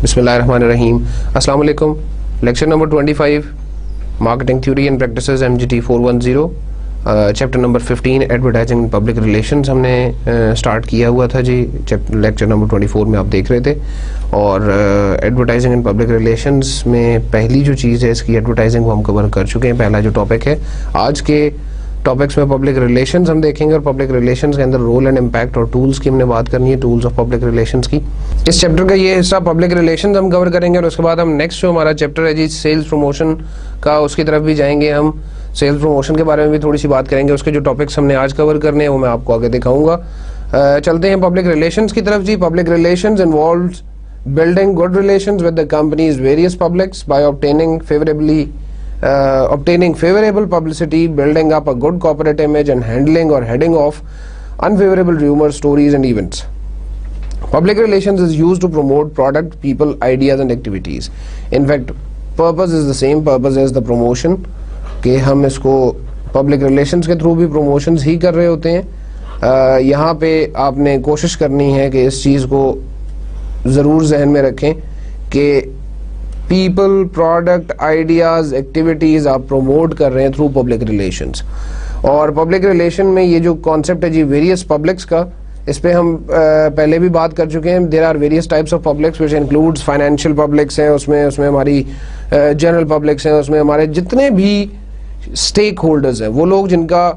بسم اللہ الرحمن الرحیم. السلام علیکم. Lecture number 25 marketing theory and practices MGT 410 chapter number 15 advertising public relations ہم نے سٹارٹ کیا ہوا تھا جی. لیکچر نمبر 24 میں آپ دیکھ رہے تھے. اور ایڈورٹائزنگ اینڈ پبلک ریلیشنز میں پہلی جو چیز ہے اس کی ایڈورٹائزنگ وہ ہم کور کر چکے ہیں. پہلا جو ٹاپک ہے آج کے ٹاپکس میں پبلک ریلیشنز ہم دیکھیں گے, اور پبلک ریلیشنز کے اندر رول اینڈ امپیکٹ اور ٹولز کی ہم نے بات کرنی ہے, ٹولز آف پبلک ریلیشنز کی. اس چیپٹر کا یہ حصہ پبلک ریلیشنز ہم کور کریں گے, اور اس کے بعد ہم نیکسٹ جو ہمارا چیپٹر ہے جی سیلز پروموشن کا, اس کی طرف بھی جائیں گے. ہم سیلز پروموشن کے بارے میں بھی تھوڑی سی بات کریں گے. اس کے جو ٹاپکس ہم نے آج کور کرنے ہیں وہ میں آپ کو آگے دکھاؤں گا. چلتے ہیں پبلک ریلیشنز کی طرف جی. Public relations involves building good relations with the company's various publics by obtaining favorable publicity, building up a good corporate image, and handling or heading off unfavorable rumors, stories, and events. Public relations is used to promote product, people, ideas, and activities. In fact, purpose is the same purpose as the promotion, کہ ہم اس کو public relations کے through بھی promotions ہی کر رہے ہوتے ہیں. یہاں پہ آپ نے کوشش کرنی ہے کہ اس چیز کو ضرور ذہن میں رکھیں کہ پیپل, پروڈکٹ, آئیڈیاز, ایکٹیویٹیز آپ پروموٹ کر رہے ہیں تھرو پبلک ریلیشنز. اور پبلک ریلیشن میں یہ جو کانسیپٹ ہے جی ویریس پبلکس کا, اس پہ ہم پہلے بھی بات کر چکے ہیں. There are various types of publics which includes financial publics ہیں, اس میں ہماری جنرل پبلکس ہیں, اس میں ہمارے جتنے بھی اسٹیک ہولڈرز ہیں وہ لوگ جن کا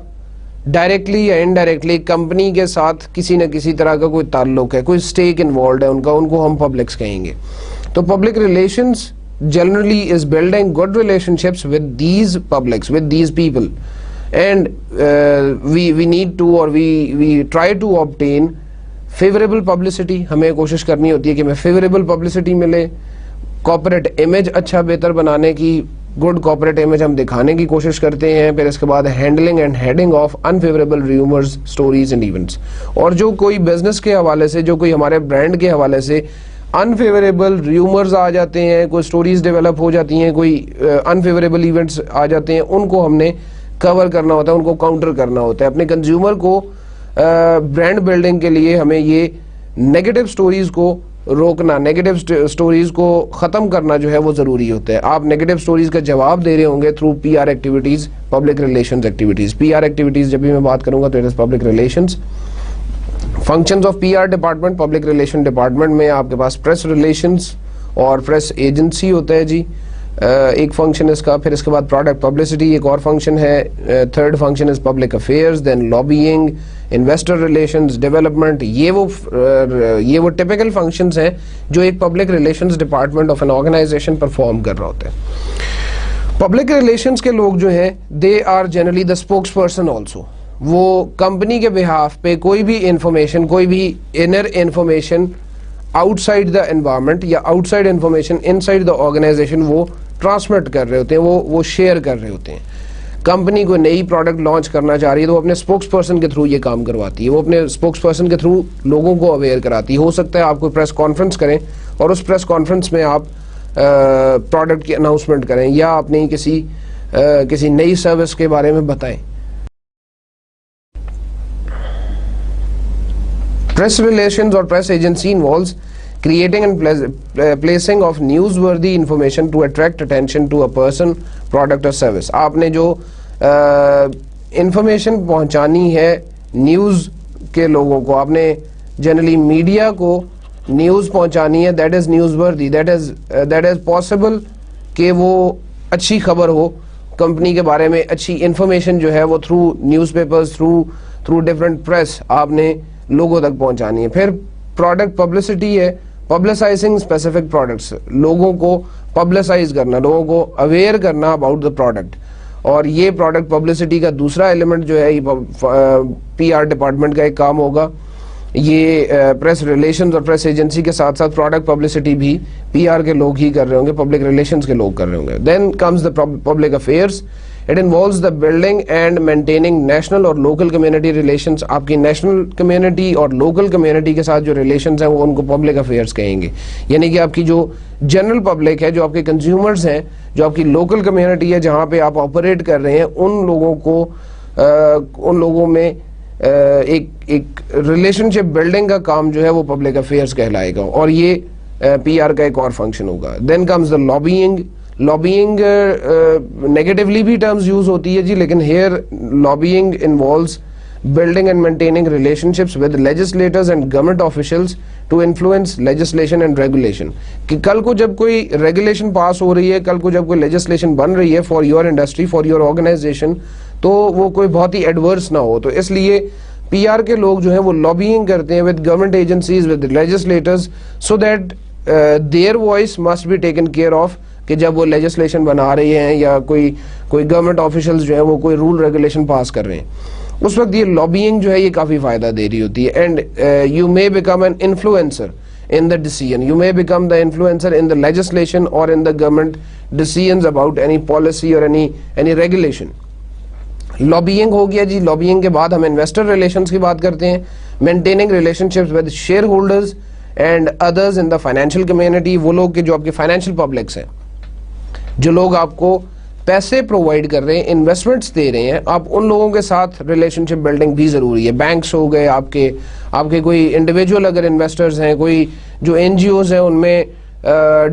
ڈائریکٹلی یا انڈائریکٹلی کمپنی کے ساتھ کسی نہ کسی طرح کا کوئی تعلق ہے, کوئی اسٹیک انوالوڈ ہے ان کو ہم پبلکس کہیں گے. تو public relations generally is building good relationships with these publics, with these people, and we need to اور we try to obtain favourable publicity. ہمیں کوشش کرنی ہوتی ہے کہ ہمیں فیوریبل پبلسٹی ملے, کارپوریٹ امیج اچھا بہتر بنانے کی, گڈ کارپوریٹ امیج ہم دکھانے کی کوشش کرتے ہیں. پھر اس کے بعد handling and heading of unfavourable rumours, stories and events. اور جو کوئی بزنس کے حوالے سے, جو کوئی ہمارے برانڈ کے حوالے سے انفیوریبل ریومرز آ جاتے ہیں, کوئی اسٹوریز ڈیولپ ہو جاتی ہیں, کوئی انفیوریبل ایونٹس آ جاتے ہیں, ان کو ہم نے کور کرنا ہوتا ہے, ان کو کاؤنٹر کرنا ہوتا ہے. اپنے کنزیومر کو برانڈ بلڈنگ کے لیے ہمیں یہ نیگیٹو اسٹوریز کو روکنا, نیگیٹو سٹوریز کو ختم کرنا جو ہے وہ ضروری ہوتا ہے. آپ نیگیٹو سٹوریز کا جواب دے رہے ہوں گے through PR activities, public relations activities. PR activities جب بھی میں بات کروں گا تو it is public relations. Functions of PR department, public relation department میں آپ کے پاس پریس ریلیشنز اور پریس ایجنسی ہوتا ہے جی, ایک فنکشن اس کا. پھر اس کے بعد پروڈکٹ پبلسٹی ایک اور فنکشن ہے. Third function is public affairs, then lobbying, investor relations, development. یہ وہ ٹپیکل فنکشنز ہیں جو ایک public relations department of an organization perform کر رہا ہوتا ہے. پبلک ریلیشنز کے لوگ جو ہیں they are generally the spokesperson also. وہ کمپنی کے بہاف پہ کوئی بھی انفارمیشن, کوئی بھی inner information outside the environment یا outside information inside the organisation وہ ٹرانسمٹ کر رہے ہوتے ہیں, وہ شیئر کر رہے ہوتے ہیں. کمپنی کو نئی پروڈکٹ لانچ کرنا چاہ رہی ہے تو وہ اپنے اسپوکس پرسن کے تھرو یہ کام کرواتی ہے, وہ اپنے اسپوکس پرسن کے تھرو لوگوں کو اویئر کراتی ہے. ہو سکتا ہے آپ کوئی پریس کانفرنس کریں اور اس پریس کانفرنس میں آپ پروڈکٹ کی اناؤنسمنٹ کریں, یا اپنی کسی نئی سروس کے بارے میں بتائیں. Press relations or press agency involves creating and placing of newsworthy information to attract attention to a person, product or service. آپ نے جو انفارمیشن پہنچانی ہے نیوز کے لوگوں کو, آپ نے جنرلی میڈیا کو نیوز پہنچانی ہے, دیٹ از نیوز وردی, دیٹ از پاسبل کہ وہ اچھی خبر ہو کمپنی کے بارے میں, اچھی انفارمیشن جو ہے وہ through news papers, through different press آپ نے لوگوں تک پہنچانی ہے. پھر پروڈکٹ پبلسٹی ہے, پبلسائزنگ اسپیسیفک پروڈکٹس, لوگوں کو پبلسائز کرنا, لوگوں کو اویئر کرنا اباؤٹ دا پروڈکٹ. اور یہ پروڈکٹ پبلسٹی کا دوسرا ایلیمنٹ جو ہے PR ڈپارٹمنٹ کا ایک کام ہوگا. یہ پریس ریلیشنز اور پریس ایجنسی کے ساتھ ساتھ پروڈکٹ پبلسٹی بھی PR کے لوگ ہی کر رہے ہوں گے, پبلک ریلیشنز کے لوگ کر رہے ہوں گے. Then comes the public affairs. It involves the building and maintaining national اور local community relations. آپ کی نیشنل کمیونٹی اور لوکل کمیونٹی کے ساتھ جو ریلیشنز ہیں وہ ان کو پبلک افیئرس کہیں گے. یعنی کہ آپ کی جو جنرل پبلک ہے, جو آپ کے کنزیومرز ہیں, جو آپ کی لوکل کمیونٹی ہے جہاں پہ آپ آپریٹ کر رہے ہیں, ان لوگوں میں ایک ریلیشن شپ بلڈنگ کا کام جو ہے وہ پبلک افیئرس کہلائے گا. اور یہ پی آر کا ایک اور فنکشن ہوگا. Then comes the lobbying. Lobbying negatively بھی ٹرمز یوز ہوتی ہے جی, لیکن here lobbying involves building and maintaining relationships with legislators and government officials to influence legislation and regulation. کہ کل کو جب کوئی ریگولیشن پاس ہو رہی ہے, کل کو جب کوئی لیجسلیشن بن رہی ہے for your industry, for your organization, تو وہ کوئی بہت ہی ایڈورس نہ ہو. تو اس لیے پی آر کے لوگ جو ہیں وہ لابینگ کرتے ہیں with government agencies, with legislators, so that their voice must be taken care of, کہ جب وہ لیجسلیشن بنا رہے ہیں یا کوئی گورنمنٹ آفیشلز جو ہیں وہ کوئی رول ریگولیشن پاس کر رہے ہیں, اس وقت یہ لابینگ جو ہے یہ کافی فائدہ دے رہی ہوتی ہے. And you may become an influencer in the decision. You may become the influencer in the legislation or in the government decisions about any policy or any regulation. Lobbying ہو گیا جی. Lobbying کے بعد ہم investor relations کی بات کرتے ہیں. Maintaining relationships with shareholders and others in the financial community. وہ لوگ جو آپ کے financial publics ہیں, جو لوگ آپ کو پیسے پرووائڈ کر رہے ہیں, انویسٹمنٹس دے رہے ہیں, آپ ان لوگوں کے ساتھ ریلیشن شپ بلڈنگ بھی ضروری ہے. بینکس ہو گئے, آپ کے کوئی انڈیویجول اگر انویسٹرز ہیں, کوئی جو این جی اوز ہیں ان میں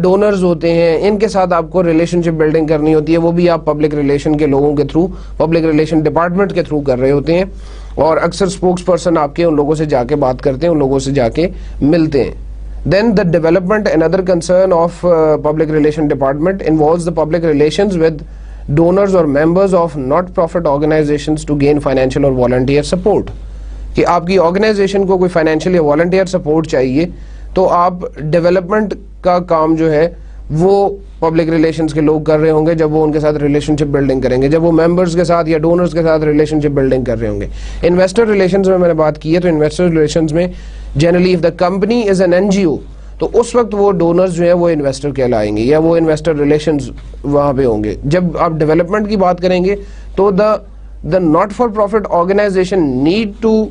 ڈونرز ہوتے ہیں, ان کے ساتھ آپ کو ریلیشن شپ بلڈنگ کرنی ہوتی ہے. وہ بھی آپ پبلک ریلیشن کے لوگوں کے تھرو, پبلک ریلیشن ڈپارٹمنٹ کے تھرو کر رہے ہوتے ہیں, اور اکثر اسپوکس پرسن آپ کے ان لوگوں سے جا کے بات کرتے ہیں, ان لوگوں سے جا کے ملتے ہیں. Then the development, another concern of public relation department involves the public relations with donors or members of not-profit organizations to gain financial or volunteer support. کہ آپ کی آرگنائزیشن کو کوئی فائنینشیل یا والنٹیئر سپورٹ چاہیے, تو آپ ڈیولپمنٹ کا کام جو ہے وہ پبلک ریلیشنز کے لوگ کر رہے ہوں گے جب وہ ان کے ساتھ ریلیشن شپ بلڈنگ کریں گے, جب وہ ممبرز کے ساتھ یا ڈونرز کے ساتھ ریلیشن شپ بلڈنگ کر رہے ہوں گے. انویسٹر ریلیشنز میں نے بات کی ہے, تو انویسٹر ریلیشنز میں generally if the company is an N G O, تو اس وقت وہ ڈونرز جو ہیں وہ انویسٹر کہلائیں گے, یا وہ انویسٹر ریلیشنز وہاں پہ ہوں گے. جب آپ ڈیولپمنٹ کی بات کریں گے تو the not for profit organization need to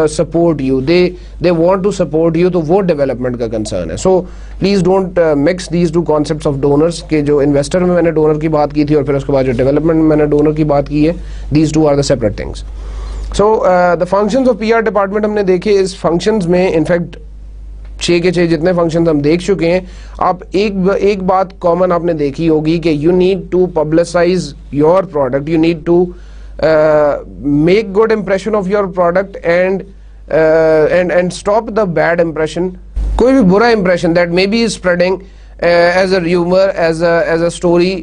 support you, they want to support you, تو وہ ڈیولپمنٹ کا کنسرن ہے. So please don't mix these two concepts of donors, کہ جو انویسٹر میں نے ڈونر کی بات کی تھی اور پھر اس کے بعد جو ڈیولپمنٹ میں نے ڈونر کی بات کی ہے, these two are the separate things. So the functions of PR آر ڈپارٹمنٹ ہم نے دیکھے. اس فنکشنز میں انفیکٹ 6 کے 6 جتنے فنکشنز ہم دیکھ چکے ہیں. آپ ایک بات کامن آپ نے دیکھی ہوگی کہ you need to publicise your product, you need to make good impression of your product and stop the bad impression. کوئی بھی برا impression that may be spreading as a rumor, as a story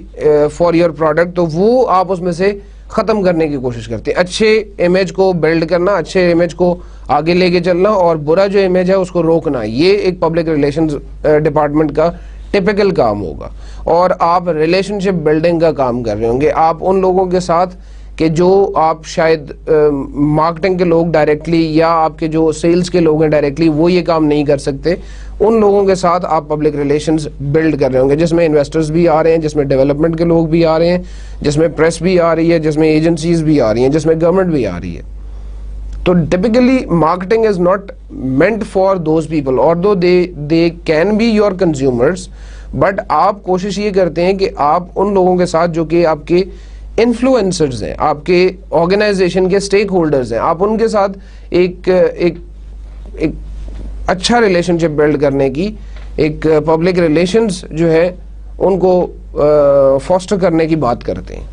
for your product, تو وہ آپ اس میں سے ختم کرنے کی کوشش کرتے ہیں. اچھے امیج کو بلڈ کرنا, اچھے امیج کو آگے لے کے چلنا, اور برا جو امیج ہے اس کو روکنا, یہ ایک پبلک ریلیشنز ڈپارٹمنٹ کا ٹپیکل کام ہوگا. اور آپ ریلیشن شپ بلڈنگ کا کام کر رہے ہوں گے. آپ ان لوگوں کے ساتھ کہ جو آپ شاید مارکیٹنگ کے لوگ ڈائریکٹلی, یا آپ کے جو سیلز کے لوگ ہیں ڈائریکٹلی, وہ یہ کام نہیں کر سکتے, ان لوگوں کے ساتھ آپ پبلک ریلیشنز بلڈ کر رہے ہوں گے, جس میں انویسٹرز بھی آ رہے ہیں, جس میں ڈیولپمنٹ کے لوگ بھی آ رہے ہیں, جس میں پریس بھی آ رہی ہے, جس میں ایجنسیز بھی آ رہی ہیں, جس میں گورنمنٹ بھی آ رہی ہے. تو typically marketing is not meant for those people, although they can be your consumers, but آپ کوشش یہ کرتے ہیں کہ آپ ان لوگوں کے ساتھ جو کہ آپ کے انفلوئنسرز ہیں, آپ کے آرگنائزیشن کے اسٹیک ہولڈرز ہیں, آپ ان کے ساتھ ایک اچھا ریلیشن شپ بلڈ کرنے کی, ایک پبلک ریلیشنز جو ہے ان کو فاسٹر کرنے کی بات کرتے ہیں.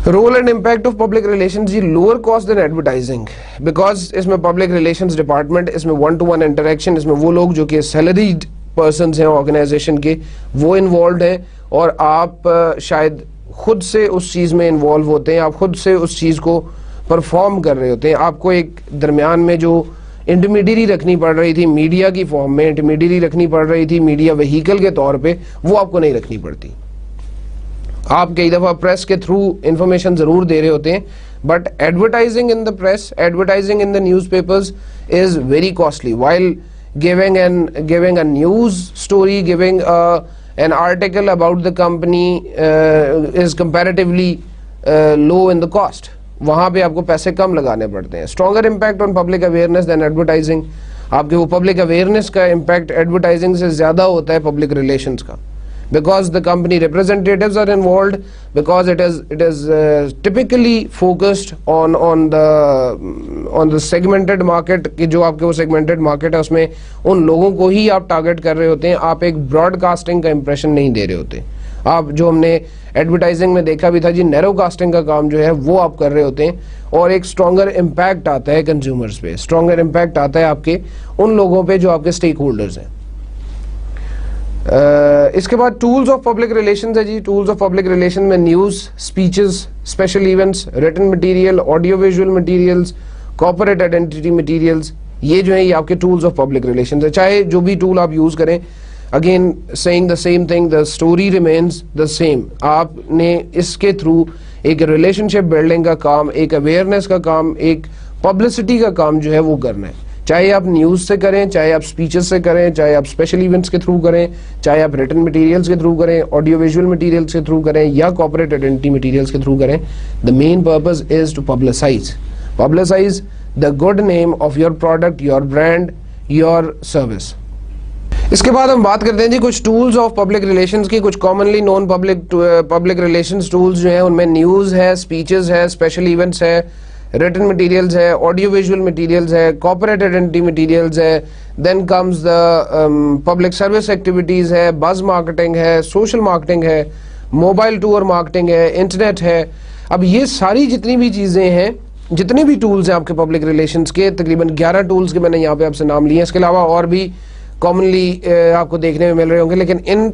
Role and impact of public relations, جی lower cost than advertising, because اس میں پبلک ریلیشنز ڈپارٹمنٹ, اس میں 1-to-1 انٹریکشن, اس میں وہ لوگ جو کہ سیلریڈ پرسنز ہیں آرگنائزیشن کے وہ انوالوڈ ہیں, اور آپ شاید خود سے اس چیز میں انوالو ہوتے ہیں, آپ خود سے اس چیز کو پرفارم کر رہے ہوتے ہیں. آپ کو ایک درمیان میں جو انٹرمیڈیری رکھنی پڑ رہی تھی, میڈیا کی فارم میں انٹرمیڈیری رکھنی پڑ رہی تھی, میڈیا وہیکل کے طور پہ, وہ آپ کو نہیں رکھنی پڑتی. آپ کئی دفعہ پریس کے تھرو انفارمیشن ضرور دے رہے ہوتے ہیں, but advertising in the press, advertising in the news papers is very costly. While giving a news story, giving an article about the company is comparatively low in the cost. وہاں پہ آپ کو پیسے کم لگانے پڑتے ہیں. Stronger impact on public awareness than advertising, آپ کے وہ پبلک اویئرنیس کا امپیکٹ ایڈورٹائزنگ سے زیادہ ہوتا ہے پبلک ریلیشنز کا, because the company representatives are involved, because it is typically focused on the segmented market کہ جو آپ کے وہ segmented market ہے اس میں ان لوگوں کو ہی آپ ٹارگٹ کر رہے ہوتے ہیں. آپ ایک براڈ کاسٹنگ کا امپریشن نہیں دے رہے ہوتے. آپ جو ہم نے ایڈورٹائزنگ میں دیکھا بھی تھا جی, نیرو کاسٹنگ کا کام جو ہے وہ آپ کر رہے ہوتے ہیں, اور ایک اسٹرانگر امپیکٹ آتا ہے کنزیومرز پہ, اسٹرانگر امپیکٹ آتا ہے آپ کے ان لوگوں پہ جو آپ کے اسٹیک ہولڈرز ہیں. اس کے بعد ٹولز آف پبلک ریلیشنز ہے جی. ٹولز آف پبلک ریلیشن میں news, speeches, special events, return material, audio visual materials, corporate identity materials, یہ جو ہیں یہ آپ کے ٹولز آف پبلک ریلیشنز ہے. چاہے جو بھی ٹول آپ یوز کریں, again seeing the same thing, the story remains the same. آپ نے اس کے تھرو ایک ریلیشن شپ بلڈنگ کا کام, ایک اویئرنیس کا کام, ایک پبلسٹی کا کام جو ہے وہ کرنا ہے. چاہے آپ نیوز سے کریں, چاہے آپ اسپیچز سے کریں, چاہے آپ اسپیشل ایونٹس کے تھرو کریں, چاہے آپ ریٹن مٹیریلز کے تھرو کریں, آڈیو ویژول مٹیریلز کے تھرو کریں, یا کارپوریٹ آئیڈینٹی مٹیریلز کے تھرو کریں. The main purpose is to publicise the good name of your product, your brand, your service. اس کے بعد ہم بات کرتے ہیں جی کچھ ٹولز آف پبلک ریلیشنز کی. کچھ commonly known public relations tools جو ہیں ان میں نیوز ہے, اسپیچز ہے, اسپیشل ایونٹس ہے, ریٹن مٹیریلز ہے, آڈیو ویژول مٹیریلز ہے, کارپوریٹ آئیڈینٹی مٹیریلز ہے, then comes the public service activities ہے, بز مارکیٹنگ ہے, سوشل مارکیٹنگ ہے, موبائل ٹور مارکیٹنگ ہے, انٹرنیٹ ہے. اب یہ ساری جتنی بھی چیزیں ہیں, جتنے بھی ٹولز ہیں آپ کے پبلک ریلیشنز کے, تقریباً 11 ٹولز کے میں نے یہاں پہ آپ سے نام لیے ہیں. اس کے علاوہ اور بھی کامنلی آپ کو دیکھنے میں مل رہے ہوں گے, لیکن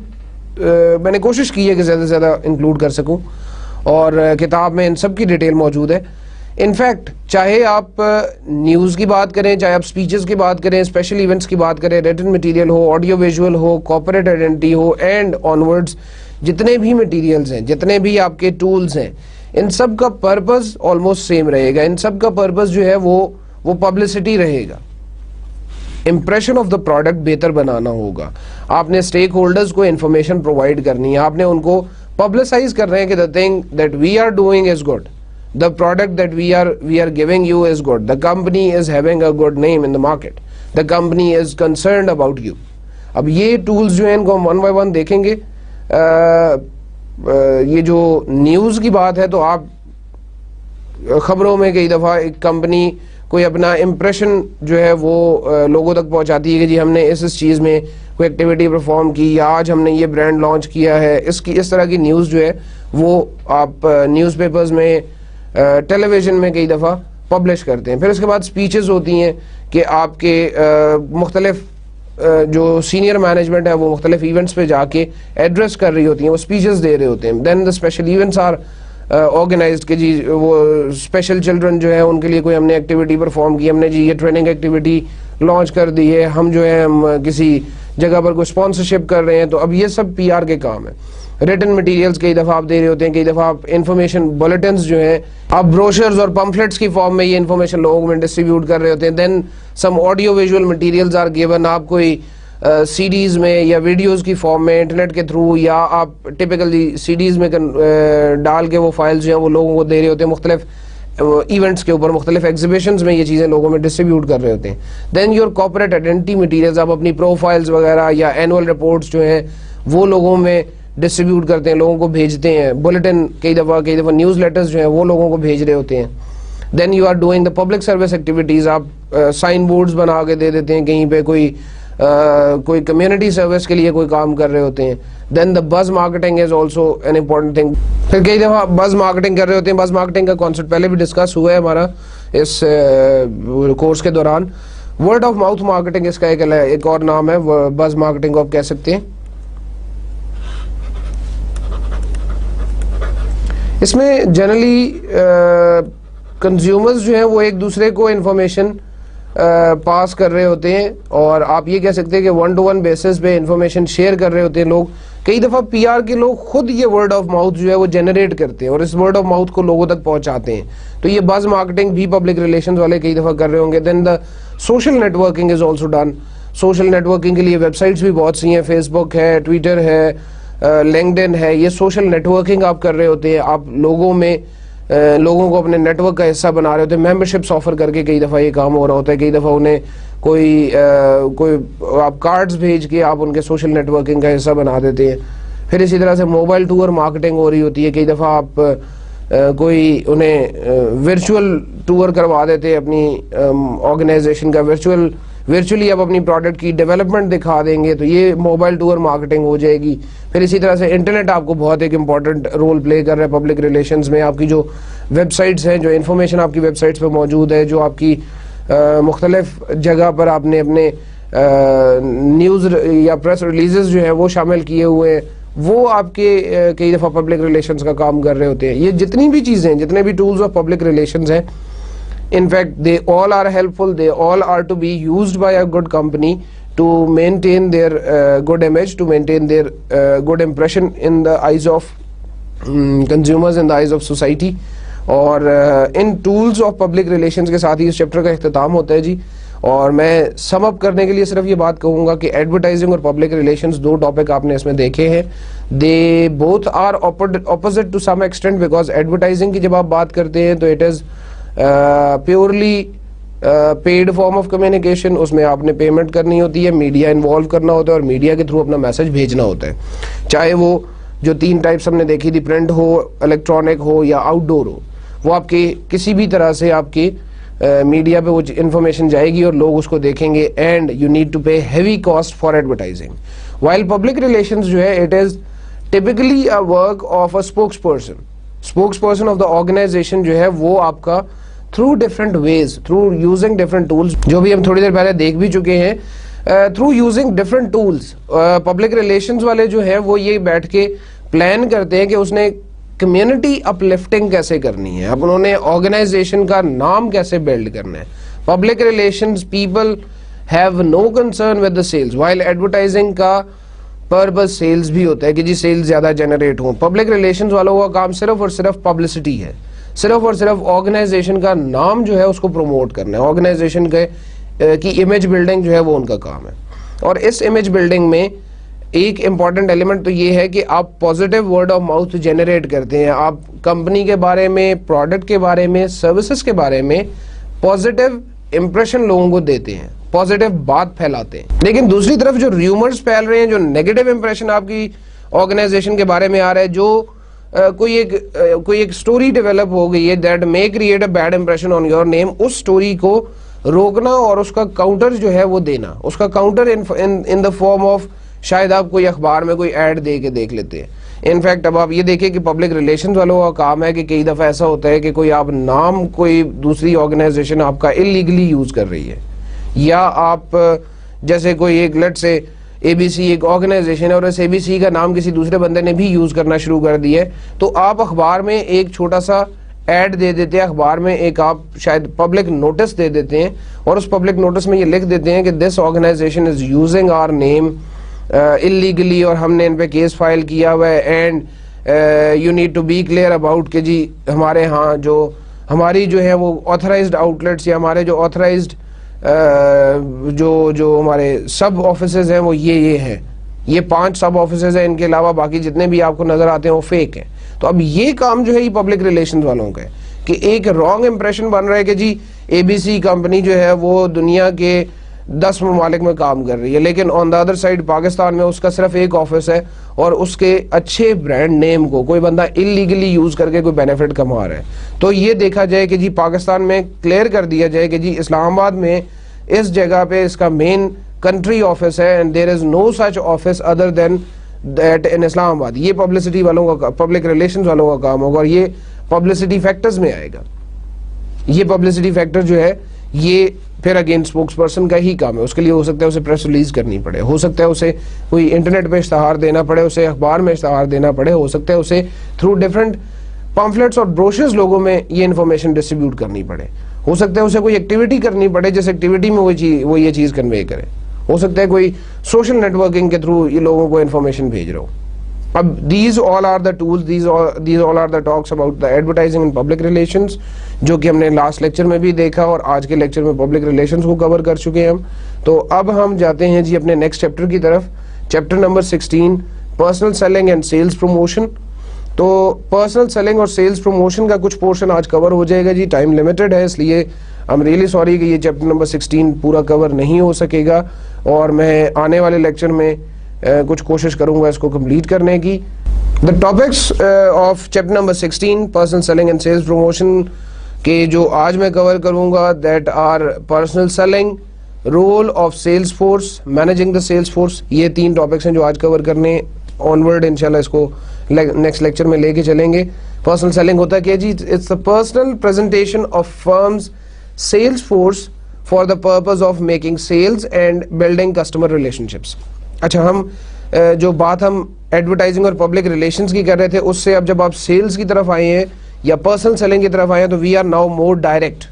میں نے کوشش کی ہے کہ زیادہ سے زیادہ انکلوڈ کر سکوں, اور کتاب میں ان سب کی ڈیٹیل موجود ہے. انفیکٹ چاہے آپ نیوز کی بات کریں, چاہے آپ اسپیچز کی بات کریں, اسپیشل ایونٹس کی بات کریں, return material who, audio visual who, corporate identity who, and onwards, جتنے بھی مٹیریلز ہیں, جتنے بھی آپ کے ٹولز ہیں, ان سب کا پرپز آلموسٹ سیم رہے گا. ان سب کا پرپز جو ہے وہ پبلسٹی رہے گا. امپریشن آف دا پروڈکٹ بہتر بنانا ہوگا. آپ نے اسٹیک ہولڈرز کو انفارمیشن پرووائڈ کرنی ہے, آپ نے ان کو پبلسائز کر رہے ہیں کہ the thing that we are doing is good, the product that we are giving you is good, the company is having a good name in the market, the company is concerned about you. اب یہ tools جو ہیں ان کو ہم 1 by 1 دیکھیں گے. یہ جو نیوز کی بات ہے تو آپ خبروں میں کئی دفعہ ایک کمپنی کوئی اپنا امپریشن جو ہے وہ لوگوں تک پہنچاتی ہے کہ جی ہم نے اس چیز میں کوئی ایکٹیویٹی پرفارم کی, یا آج ہم نے یہ برانڈ لانچ کیا ہے. اس طرح کی نیوز جو ہے وہ آپ نیوز پیپرز میں, ٹیلی ویژن میں کئی دفعہ پبلش کرتے ہیں. پھر اس کے بعد اسپیچز ہوتی ہیں کہ آپ کے مختلف جو سینئر مینجمنٹ ہے وہ مختلف ایونٹس پہ جا کے ایڈریس کر رہی ہوتی ہیں, وہ اسپیچز دے رہے ہوتے ہیں. دین دا اسپیشل ایونٹس آر آرگنائزڈ کہ جی وہ اسپیشل چلڈرن جو ہیں ان کے لیے کوئی ہم نے ایکٹیویٹی پرفارم کی, ہم نے جی یہ ٹریننگ ایکٹیویٹی لانچ کر دی ہے, ہم جو ہے ہم کسی جگہ پر کوئی اسپانسرشپ کر رہے ہیں. تو اب یہ سب پی آر کے کام ہیں. ریٹن مٹیریلز کئی دفعہ آپ دے رہے ہوتے ہیں, کئی دفعہ آپ انفارمیشن بلیٹنز جو ہیں آپ بروشرز اور پمفلٹس کی فارم میں یہ انفارمیشن لوگوں میں ڈسٹریبیوٹ کر رہے ہوتے ہیں. Then some audio visual materials are given, آپ کوئی سی ڈیز میں یا ویڈیوز کی فارم میں انٹرنیٹ کے تھرو, یا آپ ٹپیکلی سی ڈیز میں ڈال کے وہ فائلز جو ہیں وہ لوگوں کو دے رہے ہوتے ہیں مختلف ایونٹس کے اوپر, مختلف ایگزیبیشنز میں یہ چیزیں لوگوں میں ڈسٹریبیوٹ کر رہے ہوتے ہیں. دین یور کارپوریٹ آئیڈینٹی مٹیریلز, آپ اپنی پروفائلز وغیرہ یا اینول رپورٹس جو ہیں وہ لوگوں میں ڈسٹریبیوٹ کرتے ہیں, لوگوں کو بھیجتے ہیں. بلیٹن کئی دفعہ نیوز لیٹرز جو ہیں وہ لوگوں کو بھیج رہے ہوتے ہیں. Then you are doing the public service activities, آپ سائن بورڈز بنا کے دے دیتے ہیں کہیں پہ, کوئی کمیونٹی سروس کے لیے کوئی کام کر رہے ہوتے ہیں. دین دا بز marketing is also an important thing. پھر کئی دفعہ بز مارکیٹنگ کر رہے ہوتے ہیں. بز مارکیٹنگ کا کانسیپٹ پہلے بھی ڈسکس ہوا ہے ہمارا اس کورس کے دوران. ورڈ آف ماؤتھ مارکیٹنگ اس کا ایک اور نام ہے, بز مارکیٹنگ کو آپ کہہ سکتے ہیں. اس میں جنرلی کنزیومرز جو ہیں وہ ایک دوسرے کو انفارمیشن پاس کر رہے ہوتے ہیں, اور آپ یہ کہہ سکتے ہیں کہ 1 to 1 بیسس پہ انفارمیشن شیئر کر رہے ہوتے ہیں لوگ. کئی دفعہ پی آر کے لوگ خود یہ ورڈ آف ماؤتھ جو ہے وہ جنریٹ کرتے ہیں اور اس ورڈ آف ماؤتھ کو لوگوں تک پہنچاتے ہیں. تو یہ بز مارکیٹنگ بھی پبلک ریلیشنز والے کئی دفعہ کر رہے ہوں گے. Then the social networking is also done. Social networking کے لیے ویب سائٹس بھی بہت سی ہیں, فیس بک ہے, ٹویٹر ہے, لنکڈن ہے. یہ سوشل نیٹ ورکنگ آپ کر رہے ہوتے ہیں, آپ لوگوں کو اپنے نیٹ ورک کا حصہ بنا رہے ہوتے ہیں. ممبرشپس آفر کر کے کئی دفعہ یہ کام ہو رہا ہوتا ہے. کئی دفعہ انہیں کوئی آپ کارڈز بھیج کے آپ ان کے سوشل نیٹ ورکنگ کا حصہ بنا دیتے ہیں. پھر اسی طرح سے موبائل ٹور مارکیٹنگ ہو رہی ہوتی ہے. کئی دفعہ آپ کوئی انہیں ورچوئل ٹور کروا دیتے ہیں اپنی آرگنائزیشن کا, ورچولی آپ اپنی پروڈکٹ کی ڈیولپمنٹ دکھا دیں گے, تو یہ موبائل ٹور مارکیٹنگ ہو جائے گی. پھر اسی طرح سے انٹرنیٹ آپ کو بہت ایک امپورٹنٹ رول پلے کر رہا ہے پبلک ریلیشنز میں. آپ کی جو ویب سائٹس ہیں, جو انفارمیشن آپ کی ویب سائٹس پہ موجود ہے, جو آپ کی مختلف جگہ پر آپ نے اپنے نیوز یا پریس ریلیزز جو ہیں وہ شامل کیے ہوئے ہیں, وہ آپ کے کئی دفعہ پبلک ریلیشنز کا کام کر رہے ہوتے ہیں. یہ جتنی بھی چیزیں, جتنے بھی ٹولز آف پبلک ریلیشنز ہیں, in fact they all are helpful, they all are to be used by a good company to maintain their good image, to maintain their good impression in the eyes of consumers, in the eyes of society. اور ان tools of public relations کے ساتھ ہی اس chapter کا اختتام ہوتا ہے جی. اور میں سم اپ کرنے کے لیے صرف یہ بات کہوں گا کہ ایڈورٹائزنگ اور پبلک ریلیشنز دو ٹاپک آپ نے اس میں دیکھے ہیں. They both are opposite to some extent, because advertising کی جب آپ بات کرتے ہیں تو it is purely paid form of communication. اس میں آپ نے پیمنٹ کرنی ہوتی ہے, میڈیا انوالو کرنا ہوتا ہے اور میڈیا کے تھرو اپنا میسج بھیجنا ہوتا ہے. چاہے وہ جو 3 ٹائپس ہم نے دیکھی تھی, پرنٹ ہو, الیکٹرانک ہو یا آؤٹ ڈور ہو, وہ آپ کے کسی بھی طرح سے آپ کی میڈیا پہ وہ انفارمیشن جائے گی اور لوگ اس کو دیکھیں گے. And you need to pay heavy cost for advertising. While public relations جو ہے it is typically a work of a spokesperson of the organisation جو ہے وہ آپ کا through different ways, through using different tools, جو بھی ہم تھوڑی دیر پہلے دیکھ بھی چکے ہیں, through using different tools. Public relations والے جو ہیں وہ یہ بیٹھ کے پلان کرتے ہیں کہ اس نے کمیونٹی اپ لفٹنگ کیسے کرنی ہے, اب انہوں نے آرگنائزیشن کا نام کیسے بلڈ کرنا ہے. Public relations people have no concern with the sales, وائل ایڈورٹائزنگ کا پرپز سیلز بھی ہوتا ہے کہ جی سیلز زیادہ جنریٹ ہوں. پبلک ریلیشنز والوں کا کام صرف اور صرف پبلسٹی ہے, صرف اور صرف آرگنائزیشن کا نام جو ہے اس کو پروموٹ کرنا ہے. آرگنائزیشن کی امیج بلڈنگ جو ہے وہ ان کا کام ہے. اور اس امیج بلڈنگ میں ایک امپورٹنٹ ایلیمنٹ تو یہ ہے کہ آپ positive word of mouth generate کرتے ہیں. آپ کمپنی کے بارے میں, پروڈکٹ کے بارے میں, سروسز کے بارے میں پازیٹیو امپریشن لوگوں کو دیتے ہیں, پازیٹیو بات پھیلاتے ہیں. لیکن دوسری طرف جو ریومرز پھیل رہے ہیں, جو نیگیٹو امپریشن آپ کی آرگنائزیشن کے بارے میں آ رہا ہے, جو کوئی ایک سٹوری ڈیولپ ہو گئی ہے that may create a bad impression on your name, اس سٹوری کو روکنا اور اس کا کاؤنٹر جو ہے وہ دینا, اس کا counter in the form of شاید آپ کوئی اخبار میں کوئی ایڈ دے کے دیکھ لیتے ہیں. انفیکٹ اب آپ یہ دیکھیں کہ پبلک ریلیشنز والوں کا کام ہے کہ کئی دفعہ ایسا ہوتا ہے کہ کوئی آپ نام کوئی دوسری آرگنائزیشن آپ کا اللیگلی یوز کر رہی ہے, یا آپ جیسے کوئی ایک لیٹ سے اے بی سی ایک آرگنائزیشن ہے اور اس اے بی سی کا نام کسی دوسرے بندے نے بھی یوز کرنا شروع کر دیا ہے, تو آپ اخبار میں ایک چھوٹا سا ایڈ دے دیتے ہیں, اخبار میں ایک آپ شاید پبلک نوٹس دے دیتے ہیں, اور اس پبلک نوٹس میں یہ لکھ دیتے ہیں کہ this organisation is using our name illegally اور ہم نے ان پہ کیس فائل کیا ہوا ہے, and you need to be clear about کہ جی ہمارے ہاں جو ہماری جو ہے وہ آتھرائزڈ آؤٹ لیٹس یا ہمارے جو آتھرائزڈ جو ہمارے سب آفیسز ہیں وہ یہ ہیں, یہ 5 سب آفیسز ہیں, ان کے علاوہ باقی جتنے بھی آپ کو نظر آتے ہیں وہ فیک ہیں. تو اب یہ کام جو ہے یہ پبلک ریلیشنز والوں کا ہے کہ ایک رانگ امپریشن بن رہا ہے کہ جی اے بی سی کمپنی جو ہے وہ دنیا کے 10 ممالک میں کام کر رہی ہے, لیکن آن دا ادر سائڈ پاکستان میں اس کا صرف ایک آفس ہے اور اس کے اچھے برانڈ نیم کو کوئی بندہ اللیگلی یوز کر کے کوئی بینیفٹ کما رہا ہے. تو یہ دیکھا جائے کہ جی پاکستان میں کلیئر کر دیا جائے کہ جی اسلام آباد میں اس جگہ پہ اس کا مین کنٹری آفس ہے, and there is no such office other than that in Islamabad. یہ پبلسٹی والوں کا, پبلک ریلیشنز والوں کا کام ہوگا, اور یہ پبلسٹی فیکٹرز میں آئے گا. یہ پبلسٹی فیکٹر جو ہے یہ پھر اگین اسپوکس پرسن کا ہی کام ہے. اس کے لیے ہو سکتا ہے اسے پریس ریلیز کرنی پڑے, ہو سکتا ہے اسے کوئی انٹرنیٹ پہ اشتہار دینا پڑے, اسے اخبار میں اشتہار دینا پڑے, ہو سکتا ہے اسے تھرو ڈفرنٹ پمفلیٹس اور بروشرز لوگوں میں یہ انفارمیشن ڈسٹریبیوٹ کرنی پڑے, ہو سکتا ہے اسے کوئی ایکٹیویٹی کرنی پڑے جس ایکٹیویٹی میں وہ یہ چیز کنوے کرے, ہو سکتا ہے کوئی سوشل نیٹ ورکنگ کے تھرو یہ لوگوں کو انفارمیشن بھیج رہا ہو. اب these all are the tools, these all are the talks about the advertising and public relations, جو کہ ہم نے لاسٹ لیکچر میں بھی دیکھا اور آج کے لیکچر میں پبلک ریلیشنز کو کور کر چکے ہیں ہم. تو اب ہم جاتے ہیں جی اپنے نیکسٹ چیپٹر کی طرف, chapter number 16 personal selling and sales promotion. تو پرسنل سیلنگ اور سیلز پروموشن کا کچھ پورشن آج کور ہو جائے گا جی, ٹائم لمیٹڈ ہے اس لیے I'm really sorry کہ یہ چیپٹر نمبر 16 پورا کور نہیں ہو سکے گا, اور میں آنے والے لیکچر میں کچھ کوشش کروں گا اس کو کمپلیٹ کرنے کی. The topics of chapter number 16 personal selling and sales promotion کے جو آج میں کور کروں گا that are personal selling, role of sales force, managing the sales force. یہ 3 ٹاپکس ہیں جو آج کور کرنے. آنورڈ انشاءاللہ اس کو نیکسٹ لیکچر میں لے کے چلیں گے. پرسنل سیلنگ ہوتا ہے کہ جی it's the personal presentation of firm's sales force for the purpose of making sales and building customer relationships. اچھا ہم جو بات ہم ایڈورٹائزنگ اور پبلک ریلیشنز کی کر رہے تھے اس سے اب جب آپ سیلز کی طرف آئے ہیں یا پرسنل سیلنگ کی طرف آئے ہیں تو we are now more direct.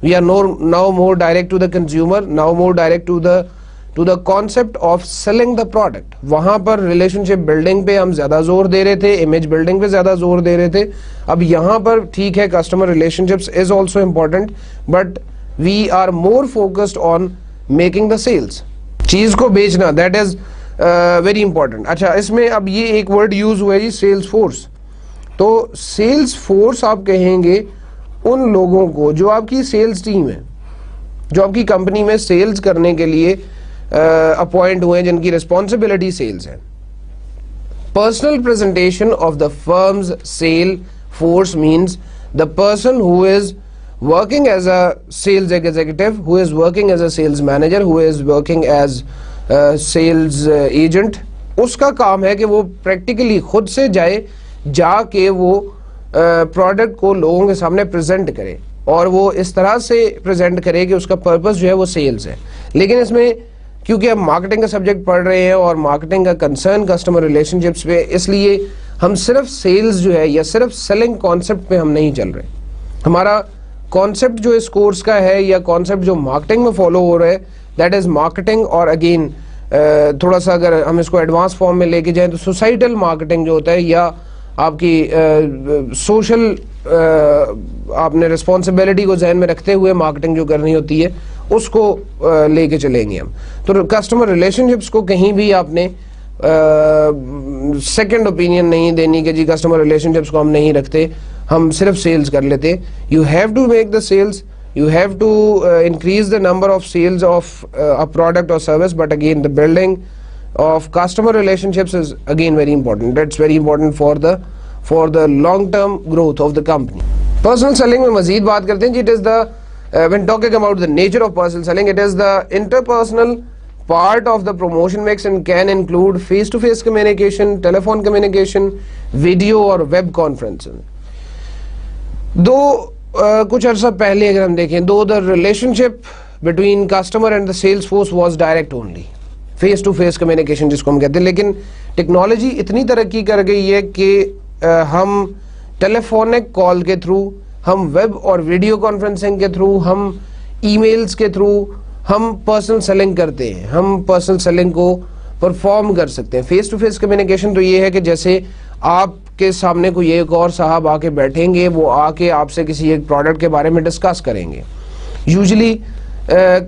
We are now more direct to the consumer, now more direct to the concept of selling the product. وہاں پر ریلیشن شپ بلڈنگ پہ ہم زیادہ زور دے رہے تھے, امیج بلڈنگ پہ زیادہ زور دے رہے تھے. اب یہاں پر ٹھیک ہے customer relationships is also important but we are more focused on making the sales. چیز کو بیچنا دیٹ از ویری امپورٹنٹ. اچھا اس میں اب یہ ایک ورڈ یوز ہوا ہے جی سیلس فورس. تو سیلس فورس آپ کہیں گے ان لوگوں کو جو آپ کی سیلس ٹیم ہے, جو آپ کی کمپنی میں سیلز کرنے کے لیے اپوائنٹ ہوئے ہیں, جن کی ریسپانسبلٹی سیلز ہے. Personal presentation of the firm's sale force means the person who is working as a sales executive, who is working as a sales manager, who is working as sales agent. اس کا کام ہے کہ وہ practically خود سے جا کے وہ product کو لوگوں کے سامنے پریزنٹ کرے اور وہ اس طرح سے پریزنٹ کرے کہ اس کا پرپس جو ہے وہ سیلز ہے. لیکن اس میں کیونکہ ہم مارکیٹنگ کا سبجیکٹ پڑھ رہے ہیں اور مارکیٹنگ کا کنسرن کسٹمر ریلیشن شپس پہ, اس لیے ہم صرف سیلز جو ہے یا صرف سیلنگ کانسیپٹ پہ ہم نہیں چل رہے. ہمارا کانسیپٹ جو اس کورس کا ہے یا کانسیپٹ جو مارکیٹنگ میں فالو ہو رہا ہے دیٹ از مارکیٹنگ. اور اگین تھوڑا سا اگر ہم اس کو ایڈوانس فارم میں لے کے جائیں تو سوسائٹل مارکیٹنگ جو ہوتا ہے یا آپ کی سوشل آپ نے رسپانسبلٹی کو ذہن میں رکھتے ہوئے مارکیٹنگ جو کرنی ہوتی ہے اس کو لے کے چلیں گے ہم. تو کسٹمر ریلیشن شپس کو کہیں بھی آپ نے سیکنڈ اوپینین نہیں دینی کہ جی کسٹمر ریلیشن شپس کو ہم نہیں رکھتے, ہم صرف سیلز کر لیتے. You have to make the sales, you have to increase the number of sales of a product اور service, but again the building of customer relationships is again very important. That's very important for the long term growth of the company. Personal selling میں مزید بات کرتے ہیں. It is the when talking about the nature of personal selling, it is the interpersonal part of the promotion mix and can include face to face communication, telephone communication, video اور web conferencing. کچھ عرصہ پہلے اگر ہم دیکھیں the relationship between customer and the sales force was direct only, face to face communication جس کو ہم کہتے ہیں. لیکن ٹیکنالوجی اتنی ترقی کر گئی ہے کہ ہم ٹیلی فونک کال کے تھرو, ہم ویب اور ویڈیو کانفرنسنگ کے تھرو, ہم ای میلز کے تھرو ہم پرسنل سیلنگ کرتے ہیں, ہم پرسنل سیلنگ کو پرفارم کر سکتے ہیں. فیس ٹو فیس کمیونیکیشن تو یہ ہے کہ جیسے آپ کے سامنے کوئی ایک اور صاحب آ کے بیٹھیں گے, وہ آ کے آپ سے کسی ایک پروڈکٹ کے بارے میں ڈسکس کریں گے. یوزلی